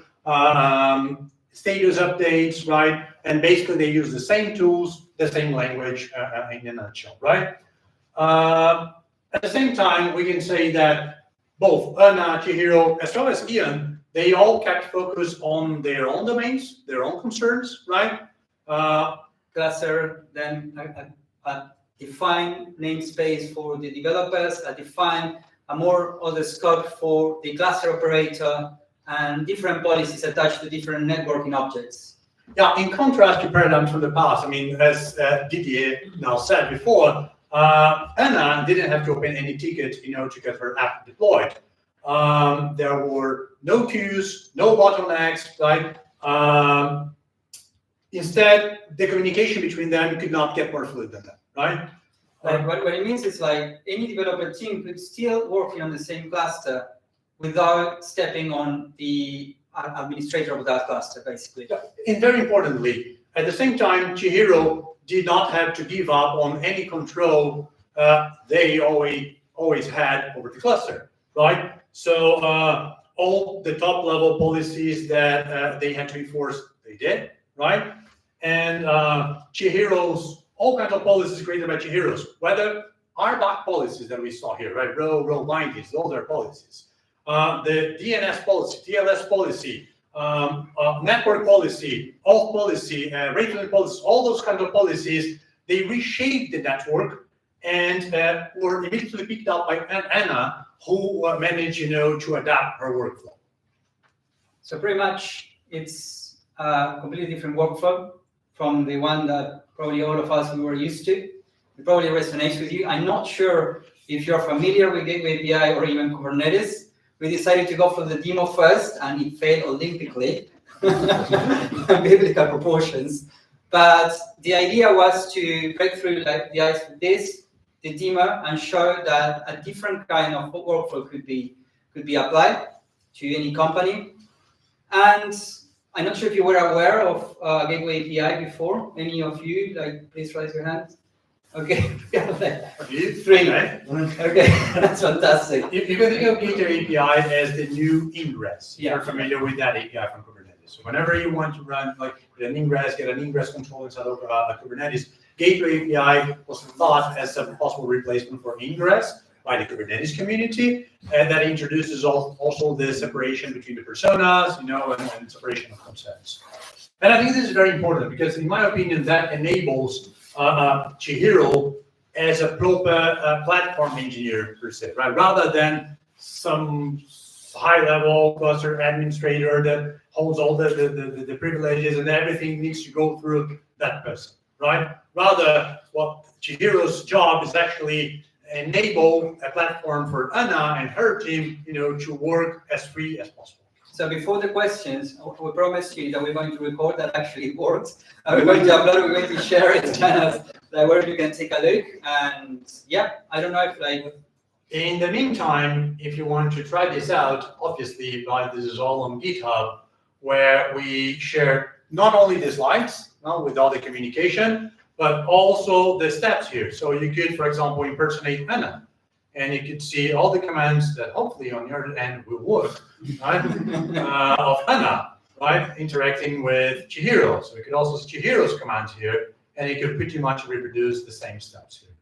status updates, right? And basically, they use the same tools, the same language in a nutshell, right? At the same time, we can say that both Anna, Chihiro, as well as Ian, they all kept focus on their own domains, their own concerns, right? Cluster, then a defined namespace for the developers, a defined a more other scope for the cluster operator, and different policies attached to different networking objects. Yeah, in contrast to paradigms from the past, I mean, as Didier now said before, Anna didn't have to open any ticket in order to get her app deployed. There were no queues, no bottlenecks, right? Instead, the communication between them could not get more fluid than that, right? What it means is like any developer team could still working on the same cluster without stepping on the administrator of that cluster, basically. And very importantly, at the same time, Chihiro did not have to give up on any control they always had over the cluster, right? So all the top level policies that they had to enforce, they did, right? And Chihiro's, all kinds of policies created by Chihiro's, whether RBAC policies that we saw here, right? Row bindings, those are policies. The DNS policy, TLS policy, network policy, auth policy, rate limit policy, all those kinds of policies, they reshaped the network and were immediately picked up by Anna, who managed, to adapt her workflow. So pretty much it's a completely different workflow from the one that probably all of us we were used to. It probably resonates with you. I'm not sure if you're familiar with Gateway API or even Kubernetes. We decided to go for the demo first, and it failed olympically, biblical proportions. But the idea was to break through like the ice with this, the demo, and show that a different kind of workflow could be applied to any company. And I'm not sure if you were aware of Gateway API before. Any of you, please raise your hands. Okay, Three, right? Okay, that's fantastic. You can think of Gateway API as the new ingress. Yeah. You're familiar with that API from Kubernetes. So whenever you want to run an ingress, get an ingress control inside of Kubernetes, Gateway API was thought as a possible replacement for ingress by the Kubernetes community, and that introduces also the separation between the personas, and separation of concepts. And I think this is very important because, in my opinion, that enables Chihiro as a proper platform engineer per se, right? Rather than some high-level cluster administrator that holds all the privileges and everything needs to go through that person, right? Rather, what Chihiro's job is actually enable a platform for Anna and her team, to work as free as possible. So before the questions, we promise you that we're going to record that actually it works. We're going to upload, we're going to share it kind of where you can take a look. And yeah, I don't know if In the meantime, if you want to try this out, obviously, this is all on GitHub, where we share not only the slides with all the communication, but also the steps here. So you could, for example, impersonate Anna, and you could see all the commands that hopefully on your end will work, right? Of Anna, right? Interacting with Chihiro. So you could also see Chihiro's commands here, and you could pretty much reproduce the same steps here.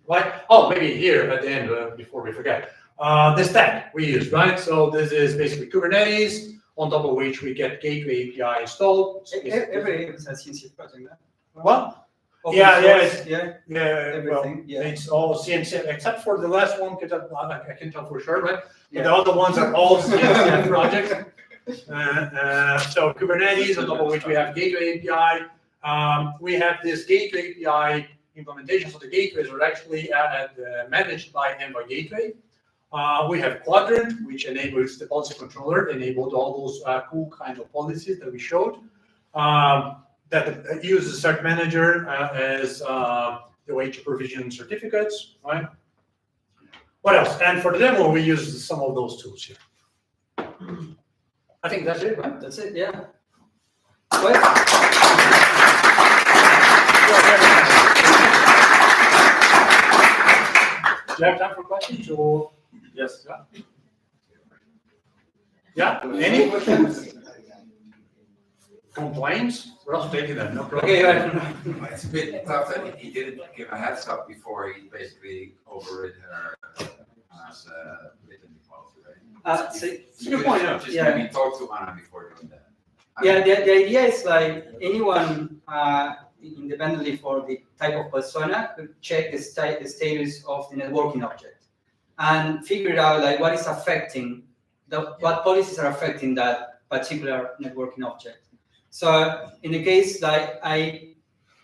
Right? Oh, maybe here at the end, before we forget, the stack we use, right? So this is basically Kubernetes, on top of which we get Gateway API installed. every has CNCF project, right? What? Open Yeah, source, yeah, everything, yeah. It's all CNCF, except for the last one, I can tell for sure, right? Yeah. The other ones are all CNCF projects. So Kubernetes, on top of which we have Gateway API. We have this Gateway API implementation, so the gateways are actually managed by Envoy Gateway. We have Quadrant, which enables the policy controller, enabled all those cool kinds of policies that we showed. That uses Cert Manager as the way to provision certificates, right? What else? And for the demo, we use some of those tools here. I think that's it, right? That's it, yeah. Do you have time for questions? Or yes. Yeah. Any questions? Complaints? We're also taking that. No problem. Okay, It's a bit tough that he didn't give a heads up before he basically overridden her as written policy, right? So to your point, Just yeah. maybe talk to Anna before doing that. Yeah, the idea is like anyone independently for the type of persona could check the status of the networking object and figure out like what is affecting what policies are affecting that particular networking object. So in the case like I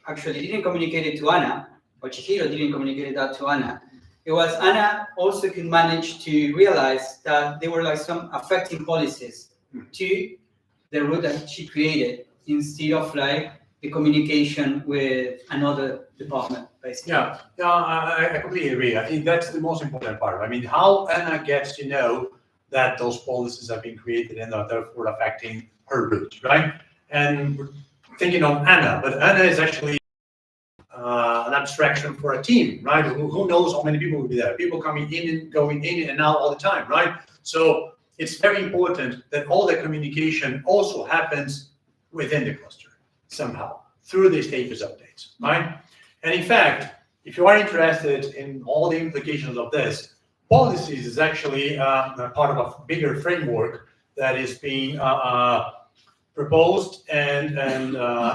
actually didn't communicate it to Anna, or Chihiro didn't communicate that to Anna. It was Anna also could manage to realize that there were like some affecting policies to the route that she created instead of like the communication with another department, basically. Yeah, I completely agree. I think that's the most important part. I mean, how Anna gets to know that those policies have been created and are therefore affecting her route, right? And we're thinking of Anna, but Anna is actually an abstraction for a team, right? Who knows how many people will be there? People coming in and going in and out all the time, right? So it's very important that all the communication also happens within the cluster somehow through the status updates, right? And in fact, if you are interested in all the implications of this, policies is actually part of a bigger framework that is being proposed and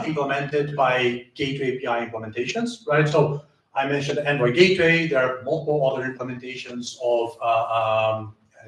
implemented by gateway API implementations, right? So I mentioned Android Gateway. There are multiple other implementations of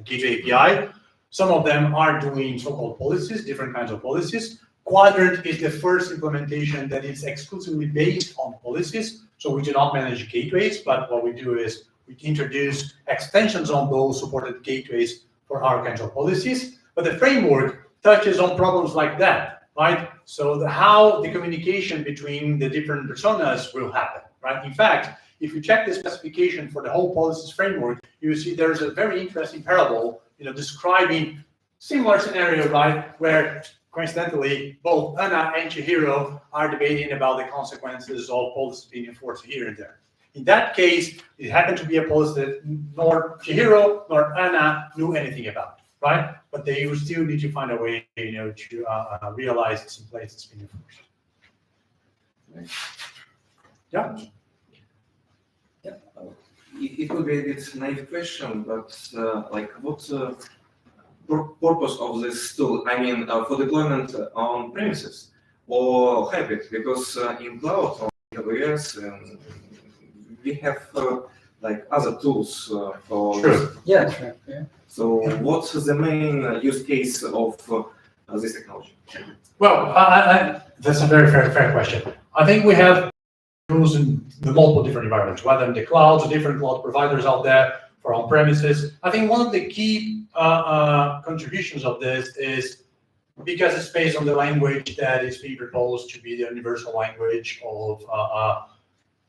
Gateway API. Some of them are doing so-called policies, different kinds of policies. Quadrant is the first implementation that is exclusively based on policies. So we do not manage gateways, but what we do is we introduce extensions on those supported gateways for our kinds of policies. But the framework touches on problems like that, right? So how the communication between the different personas will happen, right? In fact, if you check the specification for the whole policies framework, you see there's a very interesting parable, describing similar scenario, right? Where coincidentally, both Anna and Chihiro are debating about the consequences of policies being enforced here and there. In that case, it happened to be a policy that nor Chihiro nor Anna knew anything about, right? But they will still need to find a way, to realize it's in place, it's being enforced. Yeah. It will be a bit naive question, but what purpose of this tool? I mean, for deployment on premises or hybrid, because in cloud on AWS we have other tools for. Sure. Yeah, sure. Yeah. So what's the main use case of this technology? Well, that's a very fair question. I think we have tools in the multiple different environments, whether in the clouds or different cloud providers out there for on-premises. I think one of the key contributions of this is because it's based on the language that is being proposed to be the universal language of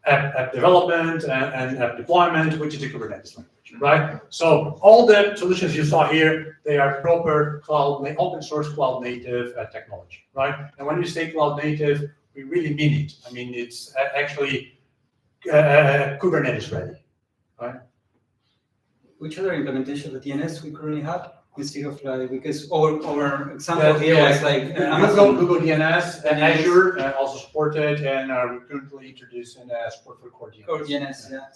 app development and app deployment, which is the Kubernetes language, right? So all the solutions you saw here, they are proper open source cloud native technology, right? And when we say cloud native, we really mean it. I mean, it's actually Kubernetes ready, right? Which other implementation of the DNS we currently have? Instead of because our example here was Google DNS and Azure also supported, and we're currently introducing support for core DNS. Core DNS, yeah.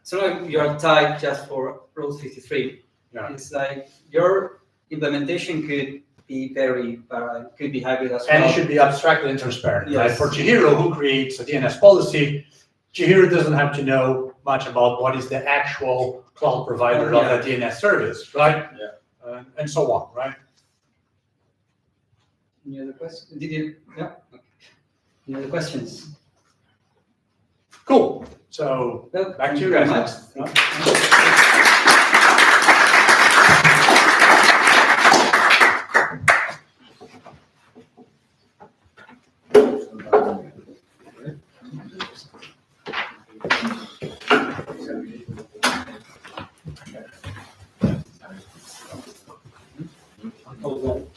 So you're tied just for Rule 53. Yeah. It's like your implementation could be could be hybrid as well. And it should be abstracted and transparent, right? Yes. For Chihiro, who creates a DNS policy, Chihiro doesn't have to know much about what is the actual cloud provider of that DNS service, right? Yeah. And so on, right? Any other questions? Didier? Yeah. Okay. Any other questions? Cool. So Well, back to you very guys. much.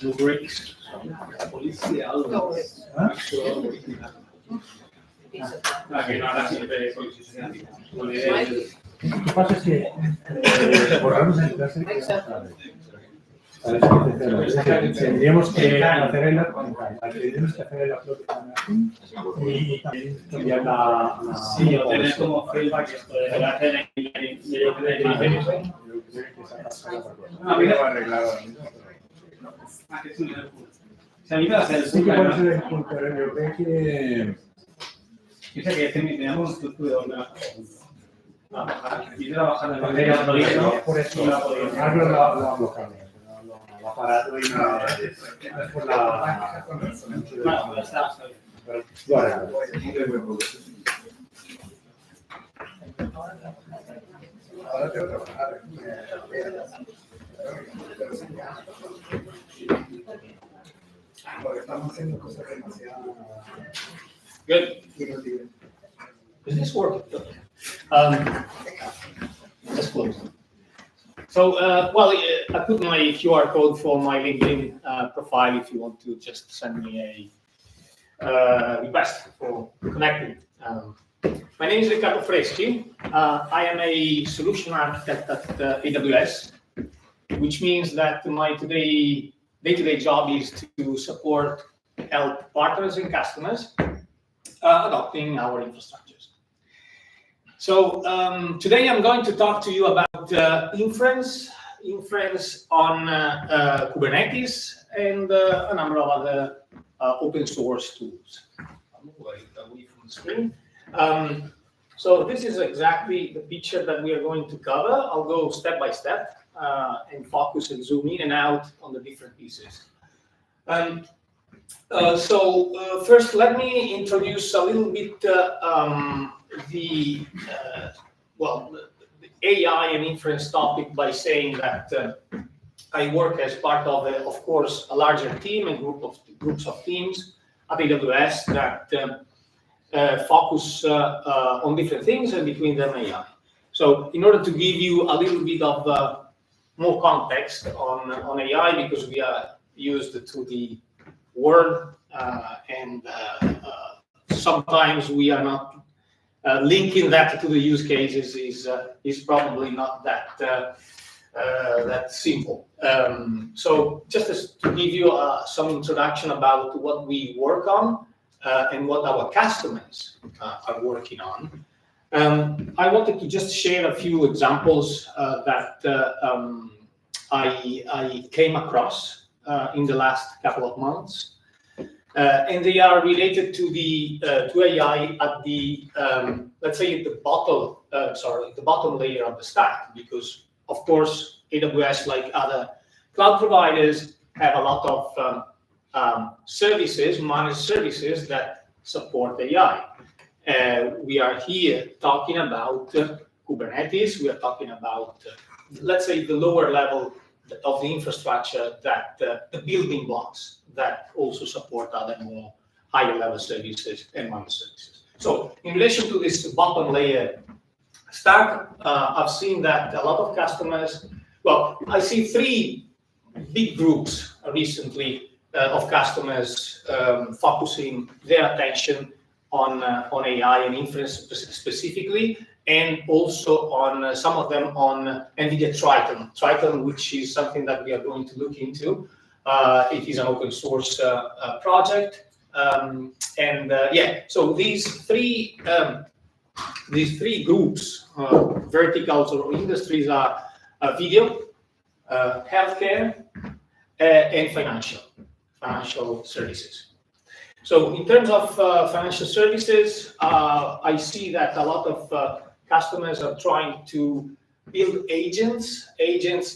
No breaks. Lo que pasa es que borramos en clase. Tendríamos que hacer el upload y también cambiar la... Sí, o tener como feedback esto de hacer A mí me va a arreglar. Se a mí me va a hacer el Sí que puede ser el punto, yo creo que... Dice que teníamos un estudio de y trabajar en el proyecto, por eso Carlos lo ha bloqueado. Lo ha parado y no es por la... Bueno, ya está. Bueno, Ahora tengo que trabajar. Porque estamos haciendo cosas demasiado... Good. Is this working? Let's close. So, I put my QR code for my LinkedIn profile if you want to just send me a request for connecting. My name is Riccardo Freschi. I am a solution architect at AWS, which means that my day-to-day job is to help partners and customers adopting our infrastructures. So today I'm going to talk to you about inference on Kubernetes and a number of other open source tools. I'm away from the screen. So this is exactly the picture that we are going to cover. I'll go step by step and focus and zoom in and out on the different pieces. First, let me introduce a little bit the AI and inference topic by saying that I work as part of course, a larger team and groups of teams at AWS that focus on different things, and between them AI. So, in order to give you a little bit of more context on AI, because we are used to the word and sometimes we are not linking that to the use cases is probably not that simple. So just to give you some introduction about what we work on and what our customers are working on, I wanted to just share a few examples that I came across in the last couple of months. And they are related to to AI at the let's say the bottom layer of the stack, because of course AWS, like other cloud providers, have a lot of services, managed services that support AI. We are here talking about Kubernetes. We are talking about let's say the lower level of the infrastructure, that the building blocks that also support other more higher level services and managed services. So in relation to this bottom layer stack, I've seen that a lot of customers, I see three big groups recently of customers focusing their attention on AI and inference specifically, and also on some of them on NVIDIA Triton, which is something that we are going to look into. It is an open source project, so these three groups, verticals or industries, are video, healthcare, and financial services. So in terms of financial services, I see that a lot of customers are trying to build agents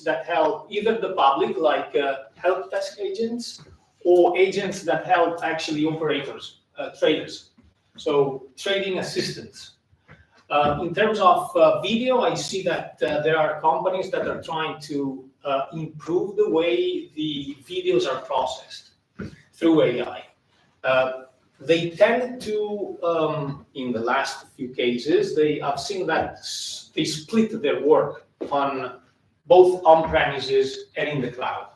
that help either the public, like help desk agents, or agents that help actually operators, traders, so trading assistants. In terms of video, I see that there are companies that are trying to improve the way the videos are processed through AI. They tend to, in the last few cases, I've seen that they split their work on both on-premises and in the cloud.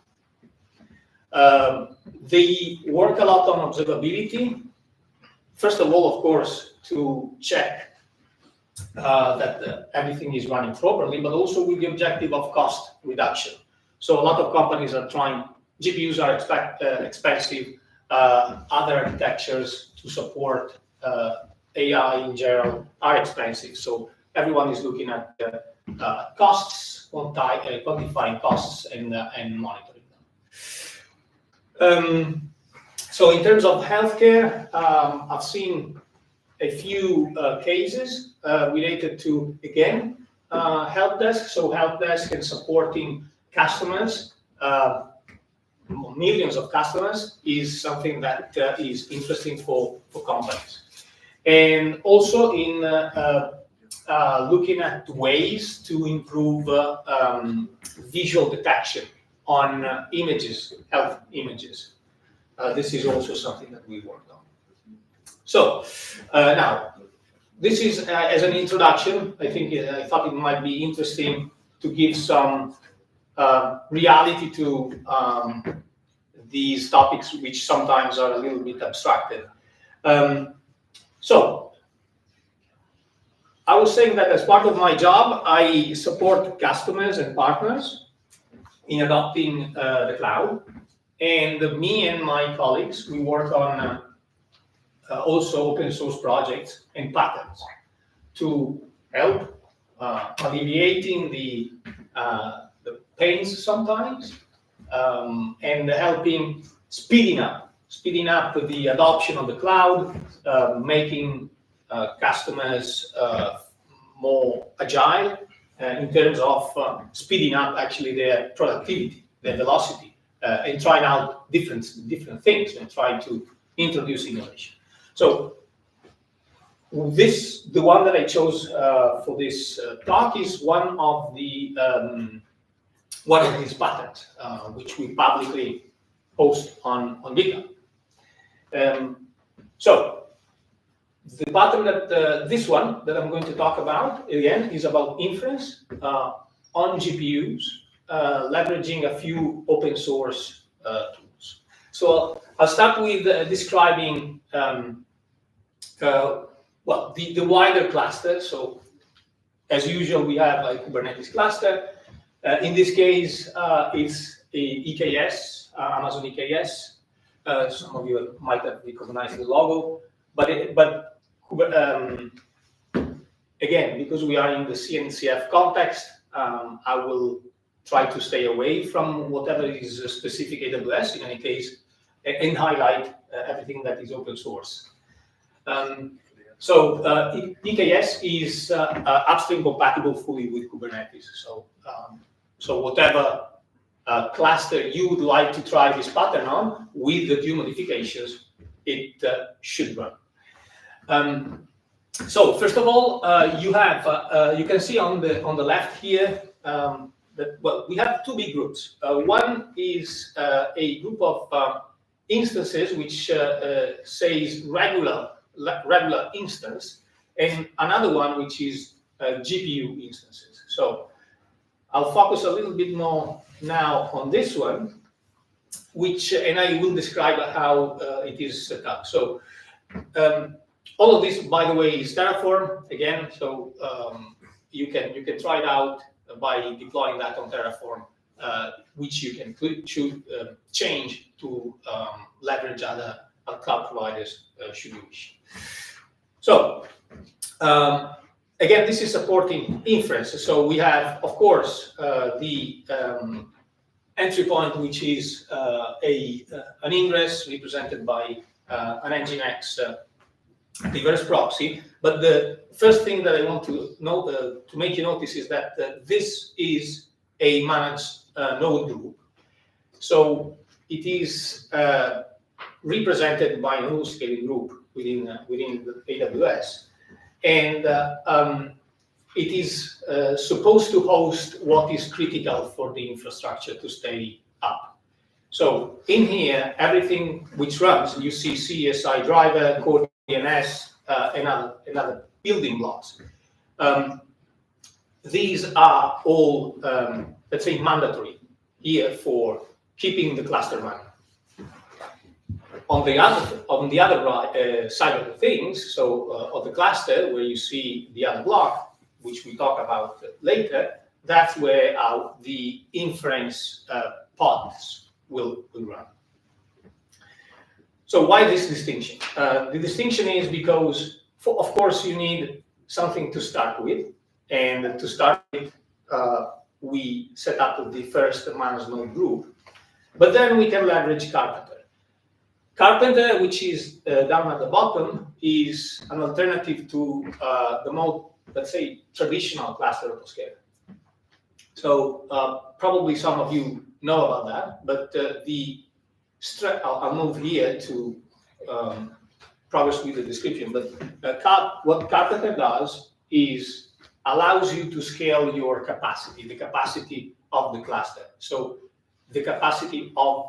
They work a lot on observability. First of all, of course, to check that everything is running properly, but also with the objective of cost reduction. So a lot of companies are trying, GPUs are expensive, other architectures to support AI in general are expensive. So everyone is looking at costs, quantifying costs and monitoring them. So in terms of healthcare, I've seen a few cases related to, again, help desk. So help desk and supporting customers, millions of customers, is something that is interesting for companies. And also in looking at ways to improve visual detection on images, health images. This is also something that we worked on. So now, this is as an introduction. I thought it might be interesting to give some reality to these topics, which sometimes are a little bit abstracted. So I was saying that as part of my job, I support customers and partners in adopting the cloud. And me and my colleagues, we work on also open source projects and patterns to help alleviating the pains sometimes, and helping speeding up the adoption of the cloud, making customers more agile in terms of speeding up actually their productivity, their velocity, and trying out different things and trying to introduce innovation. So the one that I chose for this talk is one of these patterns, which we publicly post on GitHub. So the pattern that this one that I'm going to talk about again is about inference on GPUs, leveraging a few open source tools. So I'll start with describing well, the wider cluster. So as usual, we have a Kubernetes cluster. In this case, it's a EKS, Amazon EKS. Some of you might have recognized the logo, but again, because we are in the CNCF context, I will try to stay away from whatever is specific AWS in any case, and highlight everything that is open source. So EKS is upstream compatible fully with Kubernetes. So whatever cluster you would like to try this pattern on, with the due modifications, it should run. So first of all, you can see on the left here that, well, we have two big groups. One is a group of instances which says regular instance, and another one which is GPU instances. So I'll focus a little bit more now on this one, and I will describe how it is set up. So all of this, by the way, is Terraform again. So you can try it out by deploying that on Terraform, which you can change to leverage other cloud providers should you wish. So again, this is supporting inference. So we have, of course, the entry point, which is an ingress represented by an Nginx reverse proxy. But the first thing that I want to note, to make you notice, is that this is a managed node group. So it is represented by a node scaling group within the AWS, and it is supposed to host what is critical for the infrastructure to stay up. So in here, everything which runs, you see CSI driver, core DNS, and other building blocks. These are all, let's say, mandatory here for keeping the cluster running. On the other side of the things, so of the cluster, where you see the other block, which we talk about later, that's where the inference pods will run. So why this distinction? The distinction is because, of course, you need something to start with. And to start with, we set up the first management group. But then we can leverage Carpenter. Carpenter, which is down at the bottom, is an alternative to the more, let's say, traditional cluster autoscaler. So probably some of you know about that, but I'll move here to progress with the description. But what Carpenter does is allows you to scale your capacity, the capacity of the cluster. So the capacity of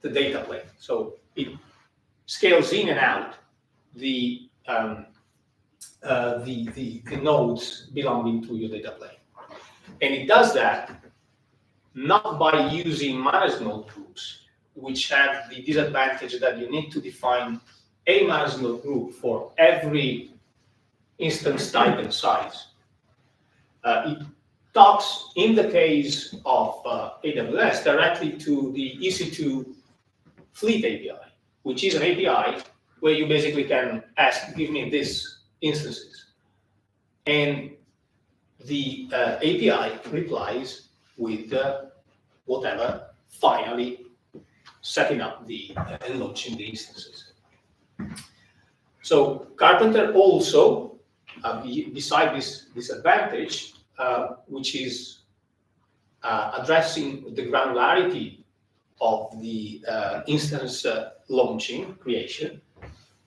the data plane. So it scales in and out the nodes belonging to your data plane. And it does that not by using managed node groups, which have the disadvantage that you need to define a managed node group for every instance type and size. It talks, in the case of AWS, directly to the EC2 Fleet API, which is an API where you basically can ask, give me these instances. And the API replies with whatever, finally setting up and launching the instances. So Carpenter also, beside this disadvantage, which is addressing the granularity of the instance launching, creation,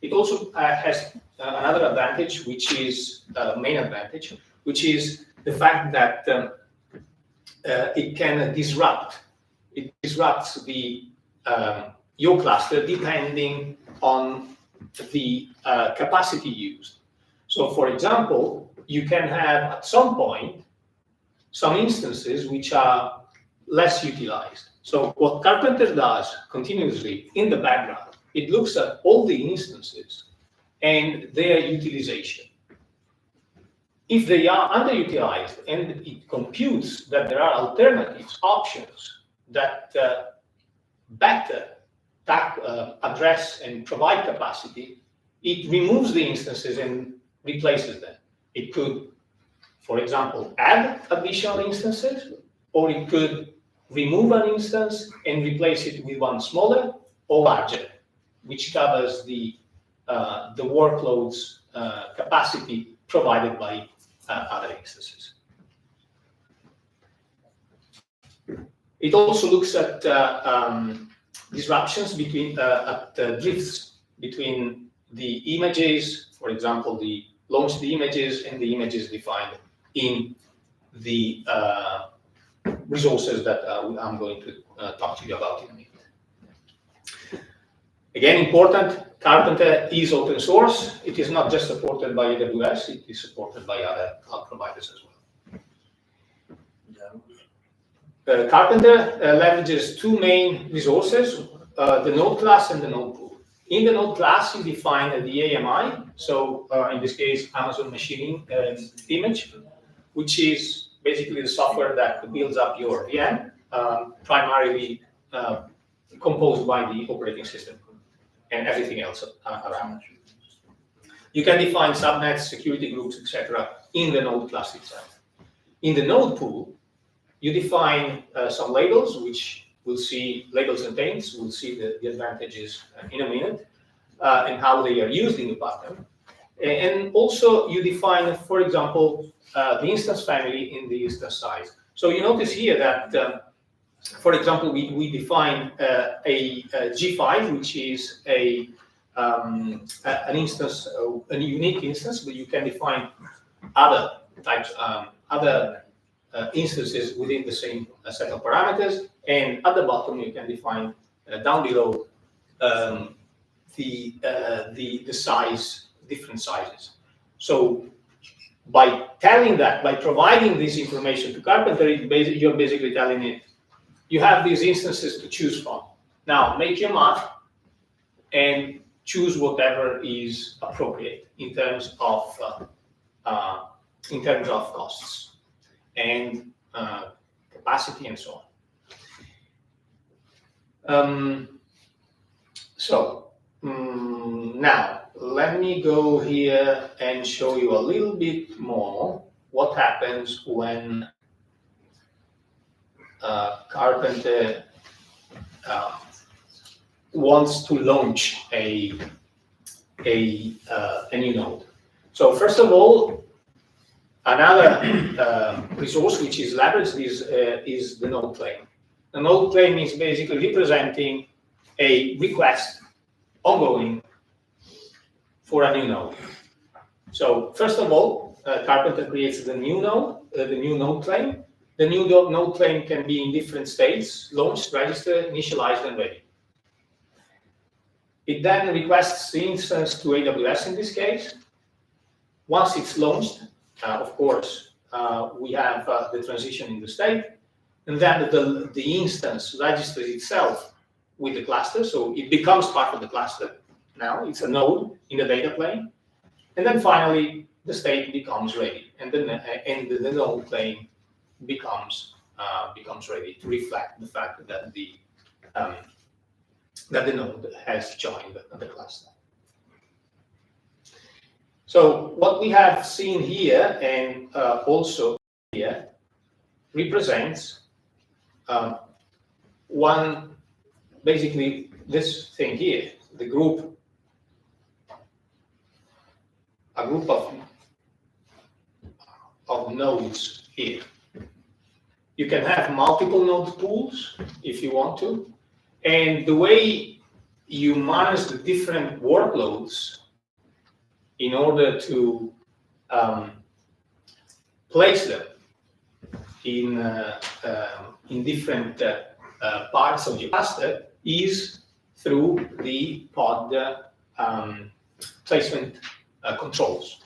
it also has another advantage, which is main advantage, which is the fact that it can disrupt. It disrupts your cluster depending on the capacity used. So, for example, you can have at some point some instances which are less utilized. So what Carpenter does continuously in the background, it looks at all the instances and their utilization. If they are underutilized and it computes that there are alternatives, options that better address and provide capacity, it removes the instances and replaces them. It could, for example, add additional instances, or it could remove an instance and replace it with one smaller or larger, which covers the workload's capacity provided by other instances. It also looks at disruptions between drifts between the images, for example, the launch the images and the images defined in the resources that I'm going to talk to you about in a minute. Again, important, Carpenter is open source. It is not just supported by AWS, it is supported by other cloud providers as well. Carpenter leverages two main resources, the node class and the node pool. In the node class, you define the AMI, so in this case, Amazon Machining image, which is basically the software that builds up your VM, primarily composed by the operating system and everything else around. You can define subnets, security groups, etc. in the node class itself. In the node pool, you define some labels, which we'll see, labels and paints, we'll see the advantages in a minute, and how they are used in the pattern. And also you define, for example, the instance family in the instance size. So you notice here that, for example, we define a G5, which is an instance, a unique instance, but you can define other types, other instances within the same set of parameters. And at the bottom, you can define down below the size, different sizes. So by telling that, by providing this information to Carpenter, you're basically telling it, you have these instances to choose from. Now make your math and choose whatever is appropriate in terms of costs. And capacity, and so on. Now, let me go here and show you a little bit more what happens when Carpenter wants to launch a new node. So first of all, another resource which is leveraged is the node claim. The node claim is basically representing a request ongoing for a new node. So first of all, Carpenter creates the new node claim. The new node claim can be in different states: launched, registered, initialized, and ready. It then requests the instance to AWS in this case. Once it's launched, of course, we have the transition in the state, and then the instance registers itself with the cluster, so it becomes part of the cluster. Now it's a node in the data plane, and then finally the state becomes ready, and then the node plane becomes ready to reflect the fact that the node has joined the cluster. So what we have seen here and also here represents basically this thing here, a group of nodes here. You can have multiple node pools if you want to, and the way you manage the different workloads in order to place them in different parts of your cluster is through the pod placement controls,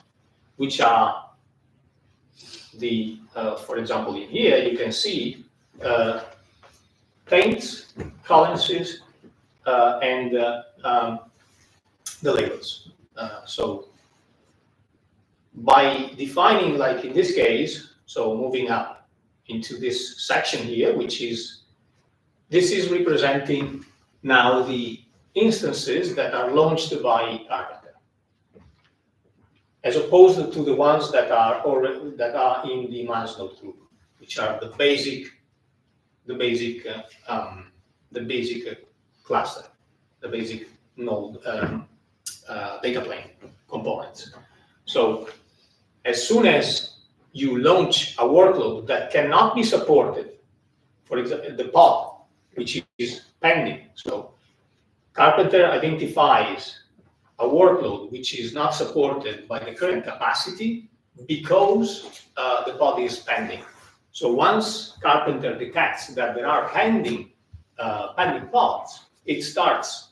which are for example, in here you can see paints, currencies, and the labels. So by defining, like in this case, so moving up into this section here, this is representing now the instances that are launched by Carpenter, as opposed to the ones that are in the managed node group, which are the basic cluster, the basic node data plane components. So as soon as you launch a workload that cannot be supported, for example, the pod, which is pending. So Carpenter identifies a workload which is not supported by the current capacity because the pod is pending. So once Carpenter detects that there are pending pods, it starts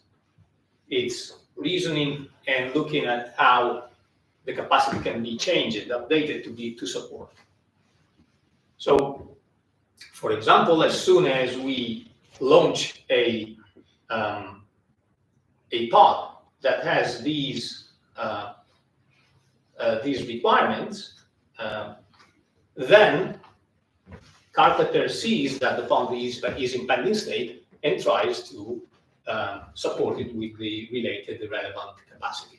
its reasoning and looking at how the capacity can be changed, updated to support. So, for example, as soon as we launch a pod that has these requirements, then Carpenter sees that the pod is in pending state and tries to support it with the relevant capacity.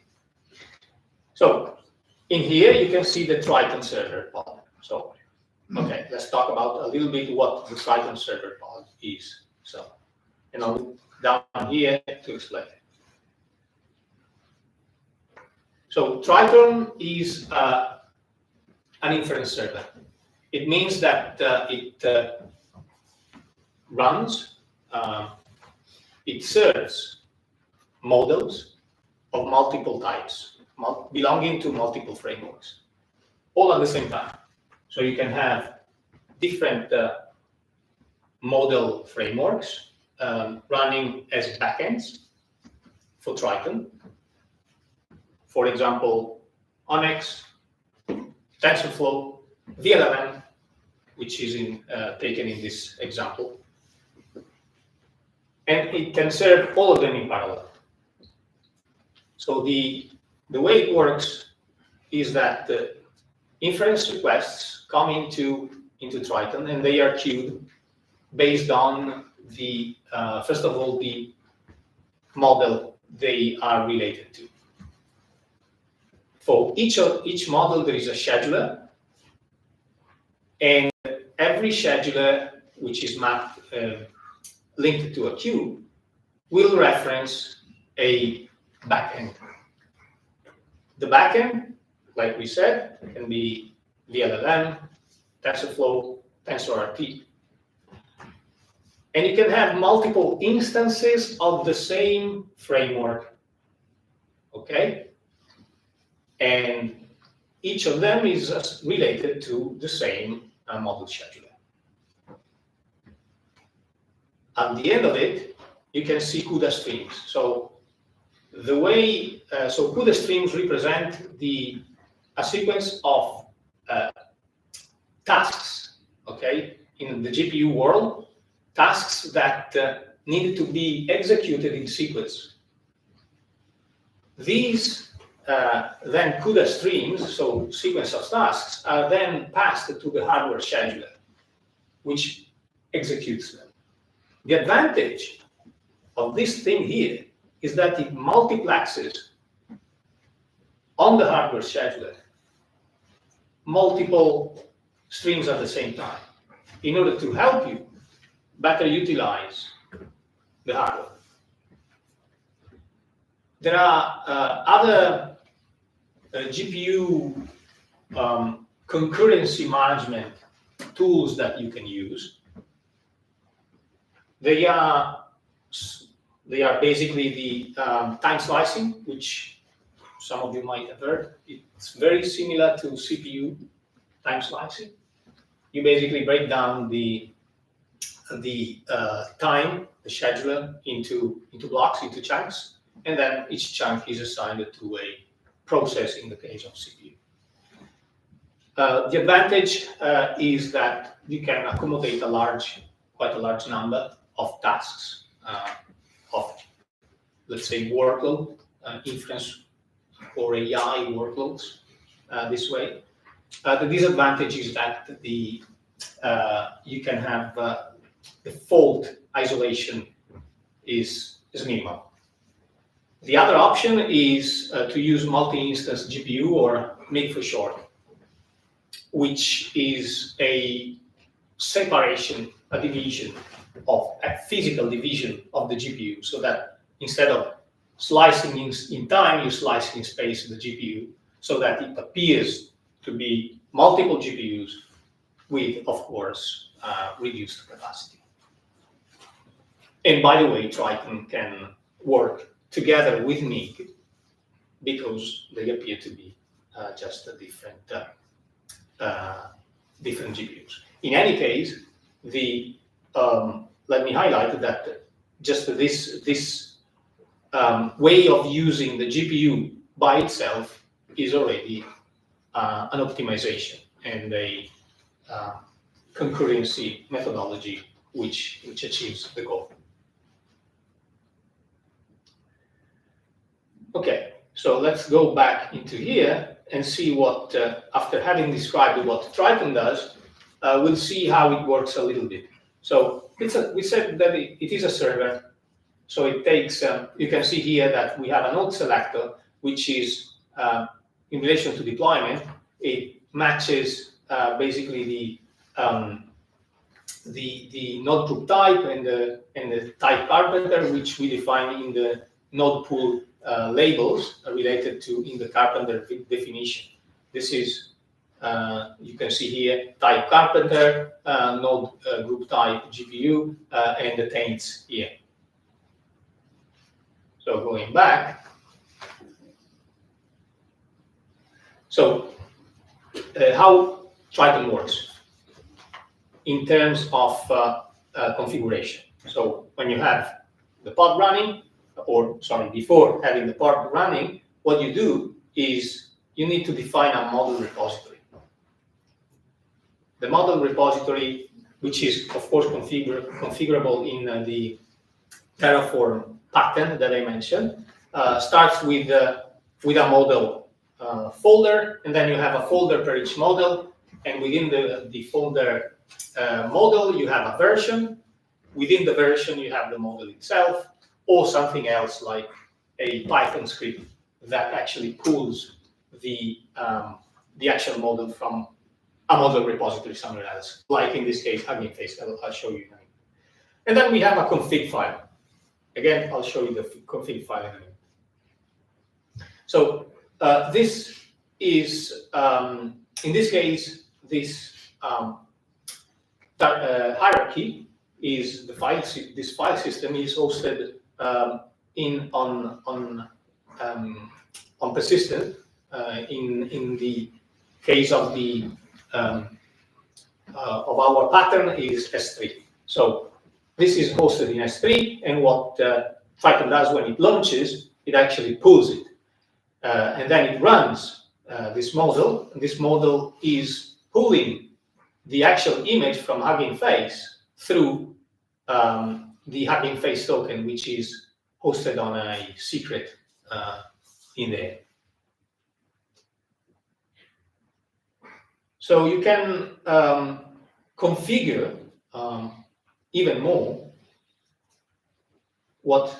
So in here you can see the Triton server pod. So okay, let's talk about a little bit what the Triton server pod is. So, and I'll down here to explain it. So Triton is an inference server. It means that it runs, it serves models of multiple types, belonging to multiple frameworks, all at the same time. So you can have different model frameworks running as backends for Triton. For example, Onyx, TensorFlow, vLLM, which is taken in this example. And it can serve all of them in parallel. So the way it works is that the inference requests come into into Triton, and they are queued based on the, first of all, the model they are related to. For each model, there is a scheduler, and every scheduler which is mapped, linked to a queue, will reference a backend. The backend, like we said, can be vLLM, TensorFlow, TensorRT. And you can have multiple instances of the same framework, okay? And each of them is related to the same model scheduler. At the end of it, you can see CUDA streams. So the way, so CUDA streams represent a sequence of tasks, okay, in the GPU world, tasks that need to be executed in sequence. These then CUDA streams, so sequence of tasks, are then passed to the hardware scheduler, which executes them. The advantage of this thing here is that it multiplexes on the hardware scheduler multiple streams at the same time in order to help you better utilize the hardware. There are other GPU concurrency management tools that you can use. They are basically the time slicing, which some of you might have heard. It's very similar to CPU time slicing. You basically break down the time, the scheduler, into blocks, into chunks, and then each chunk is assigned to a process in the case of CPU. The advantage is that you can accommodate quite a large number of tasks of, let's say, workload, inference or AI workloads this way. The disadvantage is that you can have the fault isolation is minimal. The other option is to use multi-instance GPU, or MIG for short, which is a separation, a physical division of the GPU, so that instead of slicing in time, you slice in space the GPU, so that it appears to be multiple GPUs with, of course, reduced capacity. And by the way, Triton can work together with MIG because they appear to be just a different GPUs. In any case, let me highlight that just this way of using the GPU by itself is already an optimization and a concurrency methodology which achieves the goal. Okay, so let's go back into here and see what, after having described what Triton does, we'll see how it works a little bit. So we said that it is a server. So it takes, you can see here that we have a node selector, which is in relation to deployment. It matches basically the node group type and the type carpenter, which we define in the node pool labels related to in the carpenter definition. This is, you can see here, type carpenter, node group type GPU, and the taints here. So going back, so how Triton works in terms of configuration. So when you have the pod running, or sorry, before having the pod running, what you do is you need to define a model repository. The model repository, which is of course configurable in the Terraform pattern that I mentioned, starts with a model folder, and then you have a folder per each model, and within the folder model, you have a version. Within the version, you have the model itself, or something else like a Python script that actually pulls the actual model from a model repository somewhere else, like in this case, Hugging Face. I'll show you. And then we have a config file. Again, I'll show you the config file in a minute. So this is, in this case, this hierarchy is the file. This file system is hosted on persistent. In the case of the of our pattern is S3. So this is hosted in S3, and what Triton does when it launches, it actually pulls it, and then it runs this model. This model is pulling the actual image from Hugging Face through the Hugging Face token, which is hosted on a secret in there. So you can configure even more what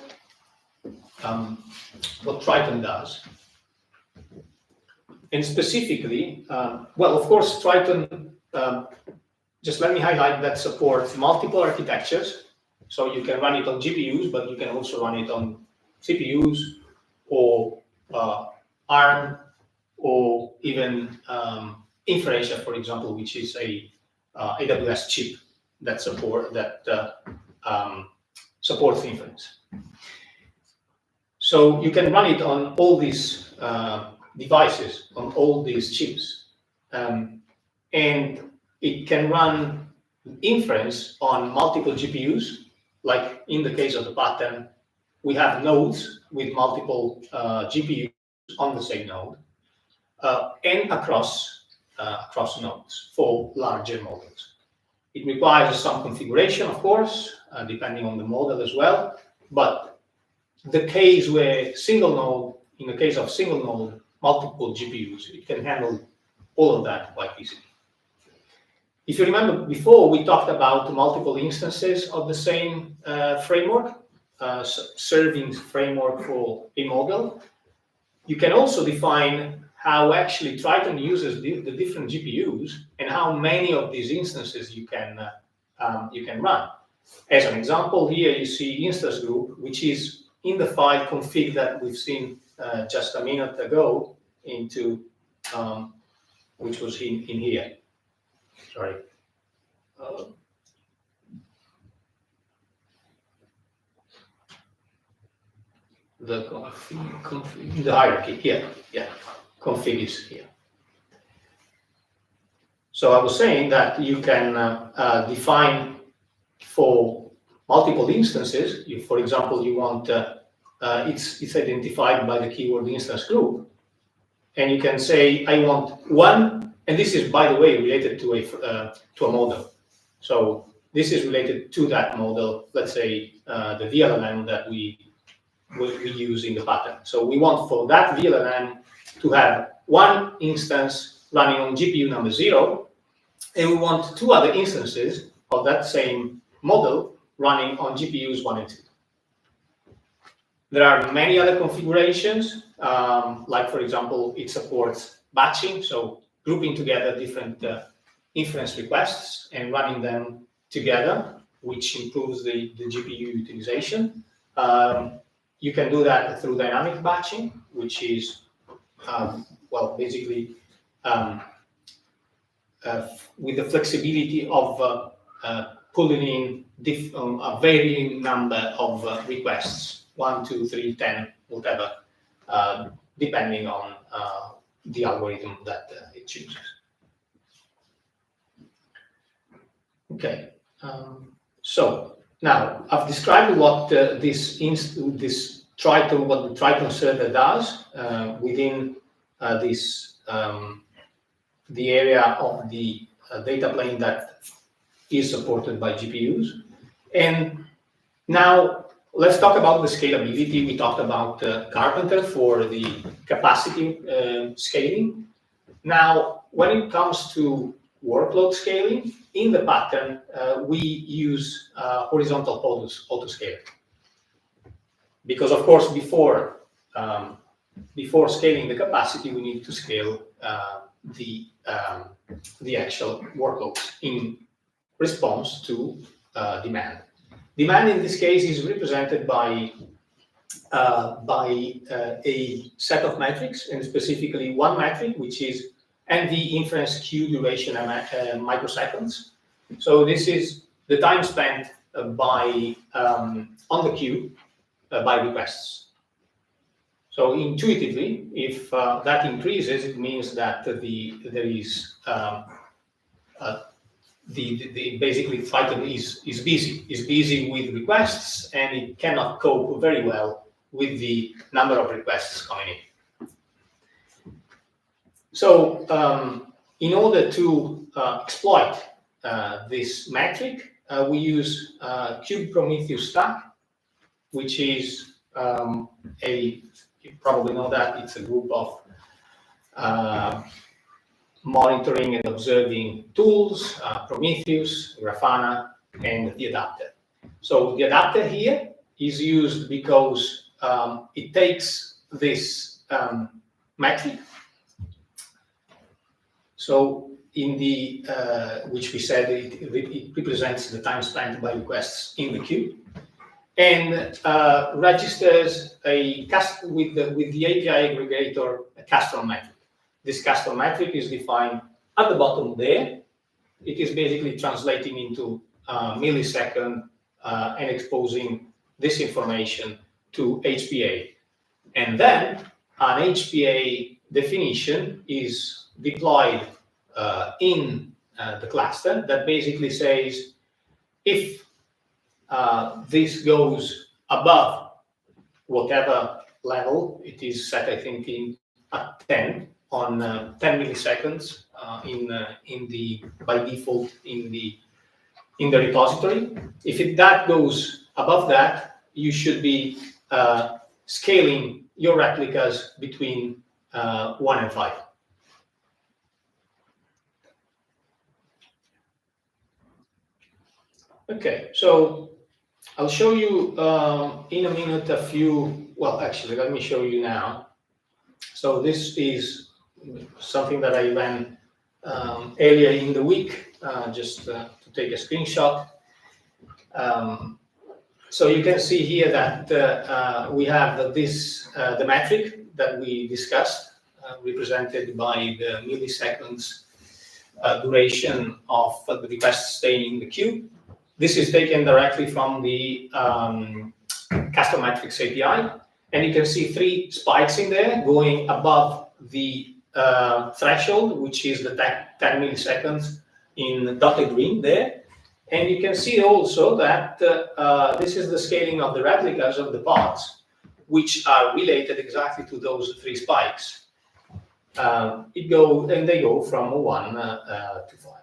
Triton does, and specifically, well, of course, Triton. Just let me highlight that supports multiple architectures. So you can run it on GPUs, but you can also run it on CPUs or ARM, or even Inferentia, for example, which is a AWS chip that supports inference. So you can run it on all these devices, on all these chips, and it can run inference on multiple GPUs. Like in the case of the pattern, we have nodes with multiple GPUs on the same node, and across nodes for larger models. It requires some configuration, of course, depending on the model as well. But the case where single node, in the case of single node, multiple GPUs, it can handle all of that quite easily. If you remember before, we talked about multiple instances of the same framework, serving framework for a model. You can also define how actually Triton uses the different GPUs and how many of these instances you can run. As an example, here you see instance group, which is in the file config that we've seen just a minute ago, into which was in here. Sorry. The config, the hierarchy here. Yeah, config is here. So I was saying that you can define for multiple instances. If, for example, you want it's identified by the keyword instance group, and you can say I want one, and this is, by the way, related to a model. So this is related to that model. Let's say the vLLM that we use in the pattern. So we want for that vLLM to have one instance running on GPU number 0, and we want 2 other instances of that same model running on GPUs 1 and 2. There are many other configurations, like, for example, it supports batching, so grouping together different inference requests and running them together, which improves the GPU utilization. You can do that through dynamic batching, which is, well, basically with the flexibility of pulling in a varying number of requests, 1, 2, 3, 10, whatever, depending on the algorithm that it chooses. Okay, so now I've described what this Triton, what the Triton server does within this the area of the data plane that is supported by GPUs. And now let's talk about the scalability. We talked about Carpenter for the capacity scaling. Now, when it comes to workload scaling. In the pattern, we use horizontal autoscaling. Because of course, before scaling the capacity, we need to scale the actual workloads in response to demand. Demand in this case is represented by a set of metrics, and specifically one metric, which is NV inference queue duration microseconds. So this is the time spent on the queue by requests. So intuitively, if that increases, it means that basically Triton is busy with requests, and it cannot cope very well with the number of requests coming in. So in order to exploit this metric, we use Kube Prometheus stack, which is you probably know that it's a group of monitoring and observing tools, Prometheus, Grafana, and the adapter. So the adapter here is used because it takes this metric. So in the which we said it represents the time spent by requests in the queue, and registers with the API aggregator a custom metric. This custom metric is defined at the bottom there. It is basically translating into millisecond and exposing this information to HPA. And then an HPA definition is deployed in the cluster that basically says if this goes above whatever level, it is set, I think, at 10 on 10 milliseconds by default in the repository. If that goes above that, you should be scaling your replicas between 1 and 5. Okay, so I'll show you in a minute a few, well, actually, let me show you now. So this is something that I ran earlier in the week, just to take a screenshot. So you can see here that we have the metric that we discussed, represented by the milliseconds duration of the request staying in the queue. This is taken directly from the custom metrics API, and you can see 3 spikes in there going above the threshold, which is the 10 milliseconds in dotted green there. And you can see also that this is the scaling of the replicas of the pods, which are related exactly to those 3 spikes. They go from 1 to 5.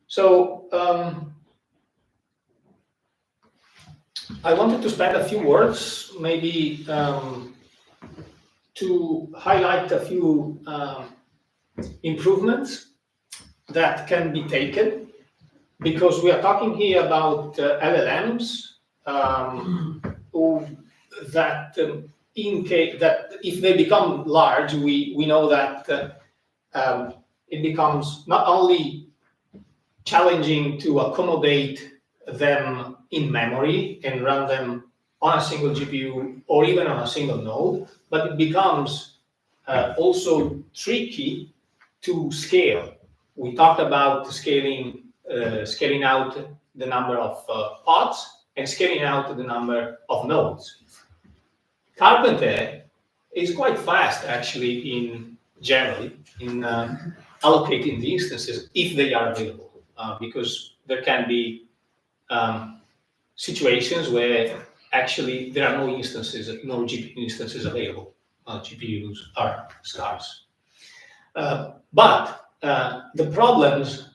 So I wanted to spend a few words, maybe to highlight a few improvements that can be taken, because we are talking here about LLMs that if they become large, we know that it becomes not only challenging to accommodate them in memory and run them on a single GPU or even on a single node, but it becomes also tricky to scale. We talked about scaling out the number of pods and scaling out the number of nodes. Carpenter is quite fast, actually, in allocating the instances if they are available. Because there can be situations where actually there are no GPU instances available. GPUs are scarce. But the problems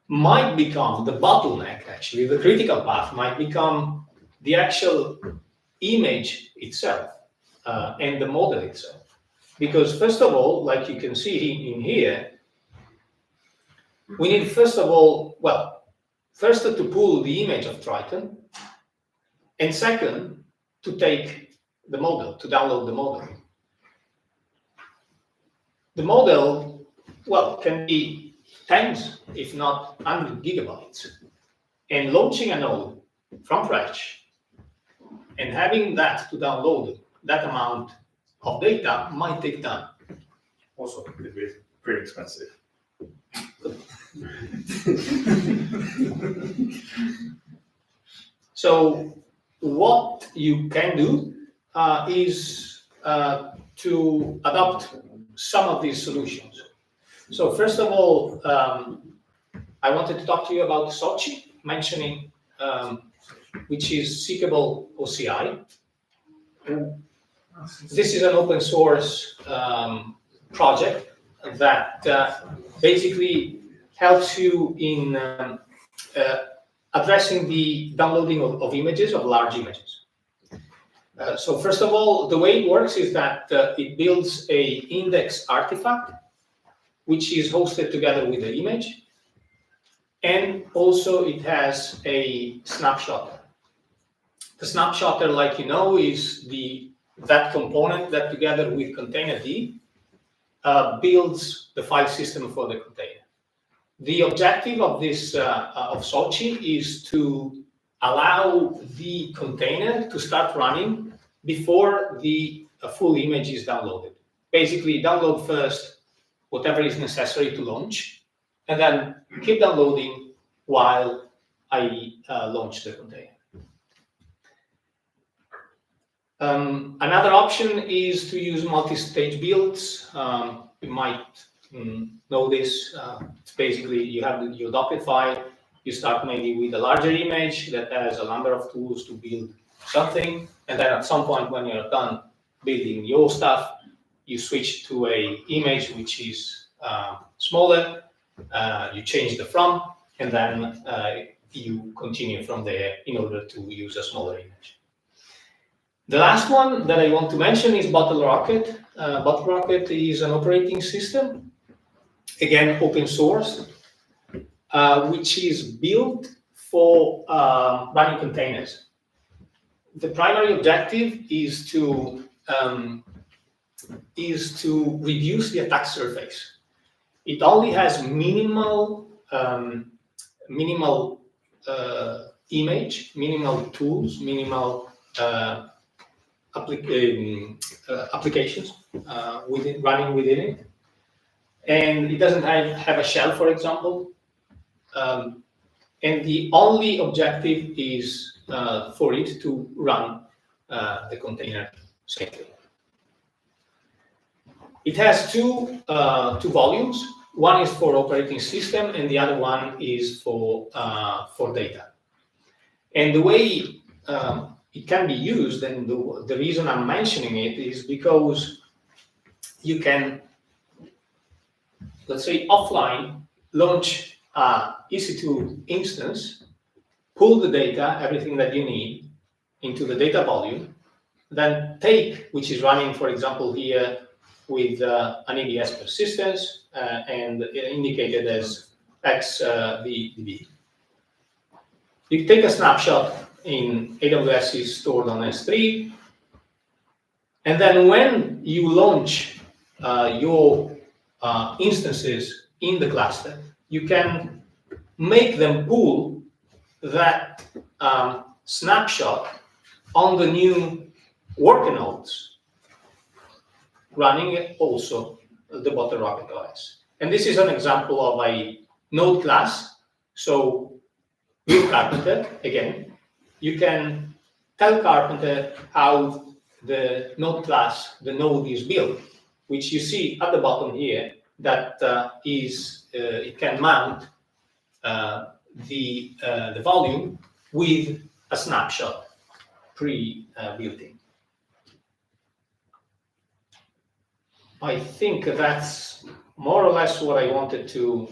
might become the bottleneck, actually, the critical path might become the actual image itself and the model itself. Because first of all, like you can see in here, we need first to pull the image of Triton, and second, to take the model, to download the model. The model, can be tens, if not 100 gigabytes. And launching a node from scratch and having that to download that amount of data might take time. Also, it could be pretty expensive. So what you can do is to adopt some of these solutions. So first of all, I wanted to talk to you about Sochi, mentioning which is seekable OCI. This is an open source project that basically helps you in addressing the downloading of images, of large images. So first of all, the way it works is that it builds a index artifact, which is hosted together with the image. And also it has a snapshotter. The snapshotter, like you know, is that component that together with containerd builds the file system for the container. The objective of this of Sochi is to allow the container to start running before the full image is downloaded. Basically, download first whatever is necessary to launch, and then keep downloading while I launch the container. Another option is to use multi-stage builds. You might know this. It's basically you have your Docker file. You start maybe with a larger image that has a number of tools to build something, and then at some point when you're done building your stuff, you switch to a image which is smaller. You change the from, and then you continue from there in order to use a smaller image. The last one that I want to mention is BottleRocket. BottleRocket is an operating system, again open source, which is built for running containers. The primary objective is to reduce the attack surface. It only has minimal image, minimal tools, minimal applications running within it, and it doesn't have a shell, for example. And the only objective is for it to run the container safely. It has two volumes. One is for operating system, and the other one is for data. And the way it can be used, and the reason I'm mentioning it is because you can, let's say, offline launch a EC2 instance, pull the data, everything that you need, into the data volume, then take, which is running, for example, here with an EBS persistence and indicated as XVDB. You take a snapshot in AWS is stored on S3, and then when you launch your instances in the cluster, you can make them pull that snapshot on the new worker nodes, running also the BottleRocket OS. And this is an example of a node class. So with Carpenter, again, you can tell Carpenter how the node class, the node is built, which you see at the bottom here, that it can mount the volume with a snapshot pre-built in. I think that's more or less what I wanted to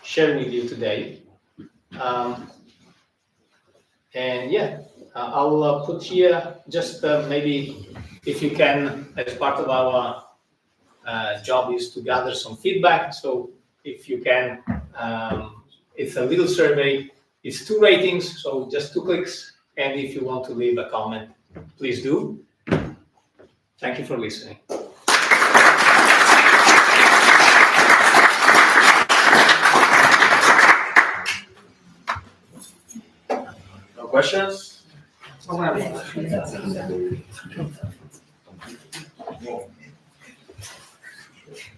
share with you today. And yeah, I'll put here just maybe if you can, as part of our job is to gather some feedback. So if you can, it's a little survey. It's 2 ratings, so just 2 clicks. And if you want to leave a comment, please do. Thank you for listening. No questions?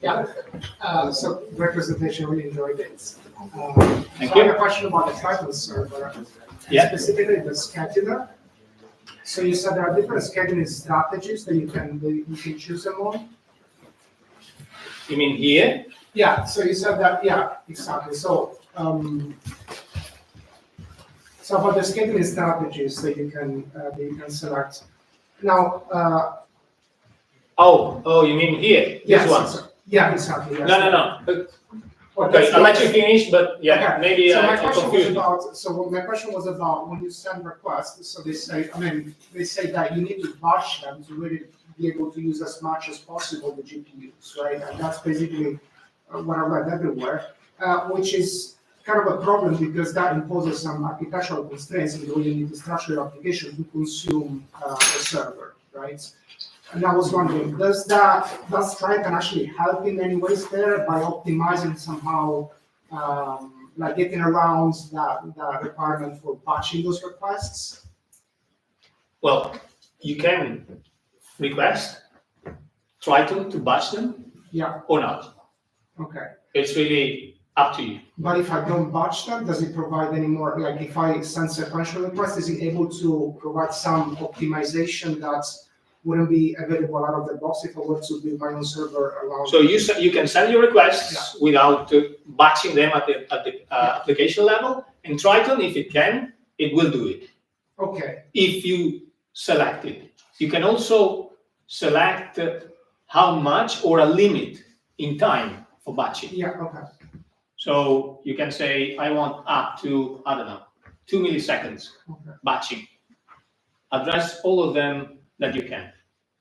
Yeah, so great presentation, really enjoyed it. Thank So I you. have a question about the Triton server, Yeah. specifically the scheduler. So you said there are different scheduling strategies that you can choose among. You mean here? Yeah, so you said that, yeah, exactly. So, so about the scheduling strategies that you can select. Now, Oh, you mean here? yes, This one? yeah, exactly. Yes. No. Well, Okay, that's I'll let the- you finish, but yeah, Okay. maybe So my I question was confused you. about, so my question was about when you send requests, so they say, they say that you need to batch them to really be able to use as much as possible the GPUs, right? And that's basically what I read everywhere, which is kind of a problem because that imposes some architectural constraints in the way you need to structure your application to consume the server, right? And I was wondering, does Triton actually help in any ways there by optimizing somehow, like getting around that requirement for batching those requests? Well, you can request Triton to batch them Yeah, or not. okay. It's really up to you. But if I don't batch them, does it provide any more, like if I send sequential requests, is it able to provide some optimization that wouldn't be available out of the box if I were to build my own server around? So you can send your requests without batching them at the application level, and Triton, if it can, it will do it. Okay, If you select it. You can also select how much or a limit in time for batching. yeah, okay. So you can say, I want up to, I don't know, 2 milliseconds Okay. batching. Address all of them that you can.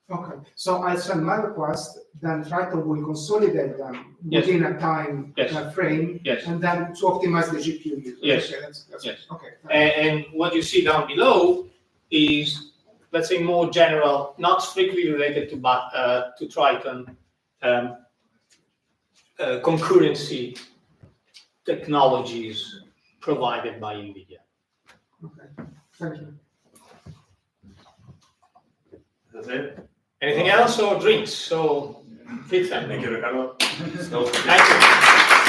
Okay, so I send my request, then Triton will consolidate them Yes. within a time Yes. frame, Yes. and then to optimize the GPU use. Yes. Okay, that's Yes. okay. And what you see down below is, let's say, more general, not strictly related to Triton, concurrency technologies provided by NVIDIA. Okay, thank you. That's it. Anything else or drinks? So, please, Thank you, Riccardo. So, Thank you.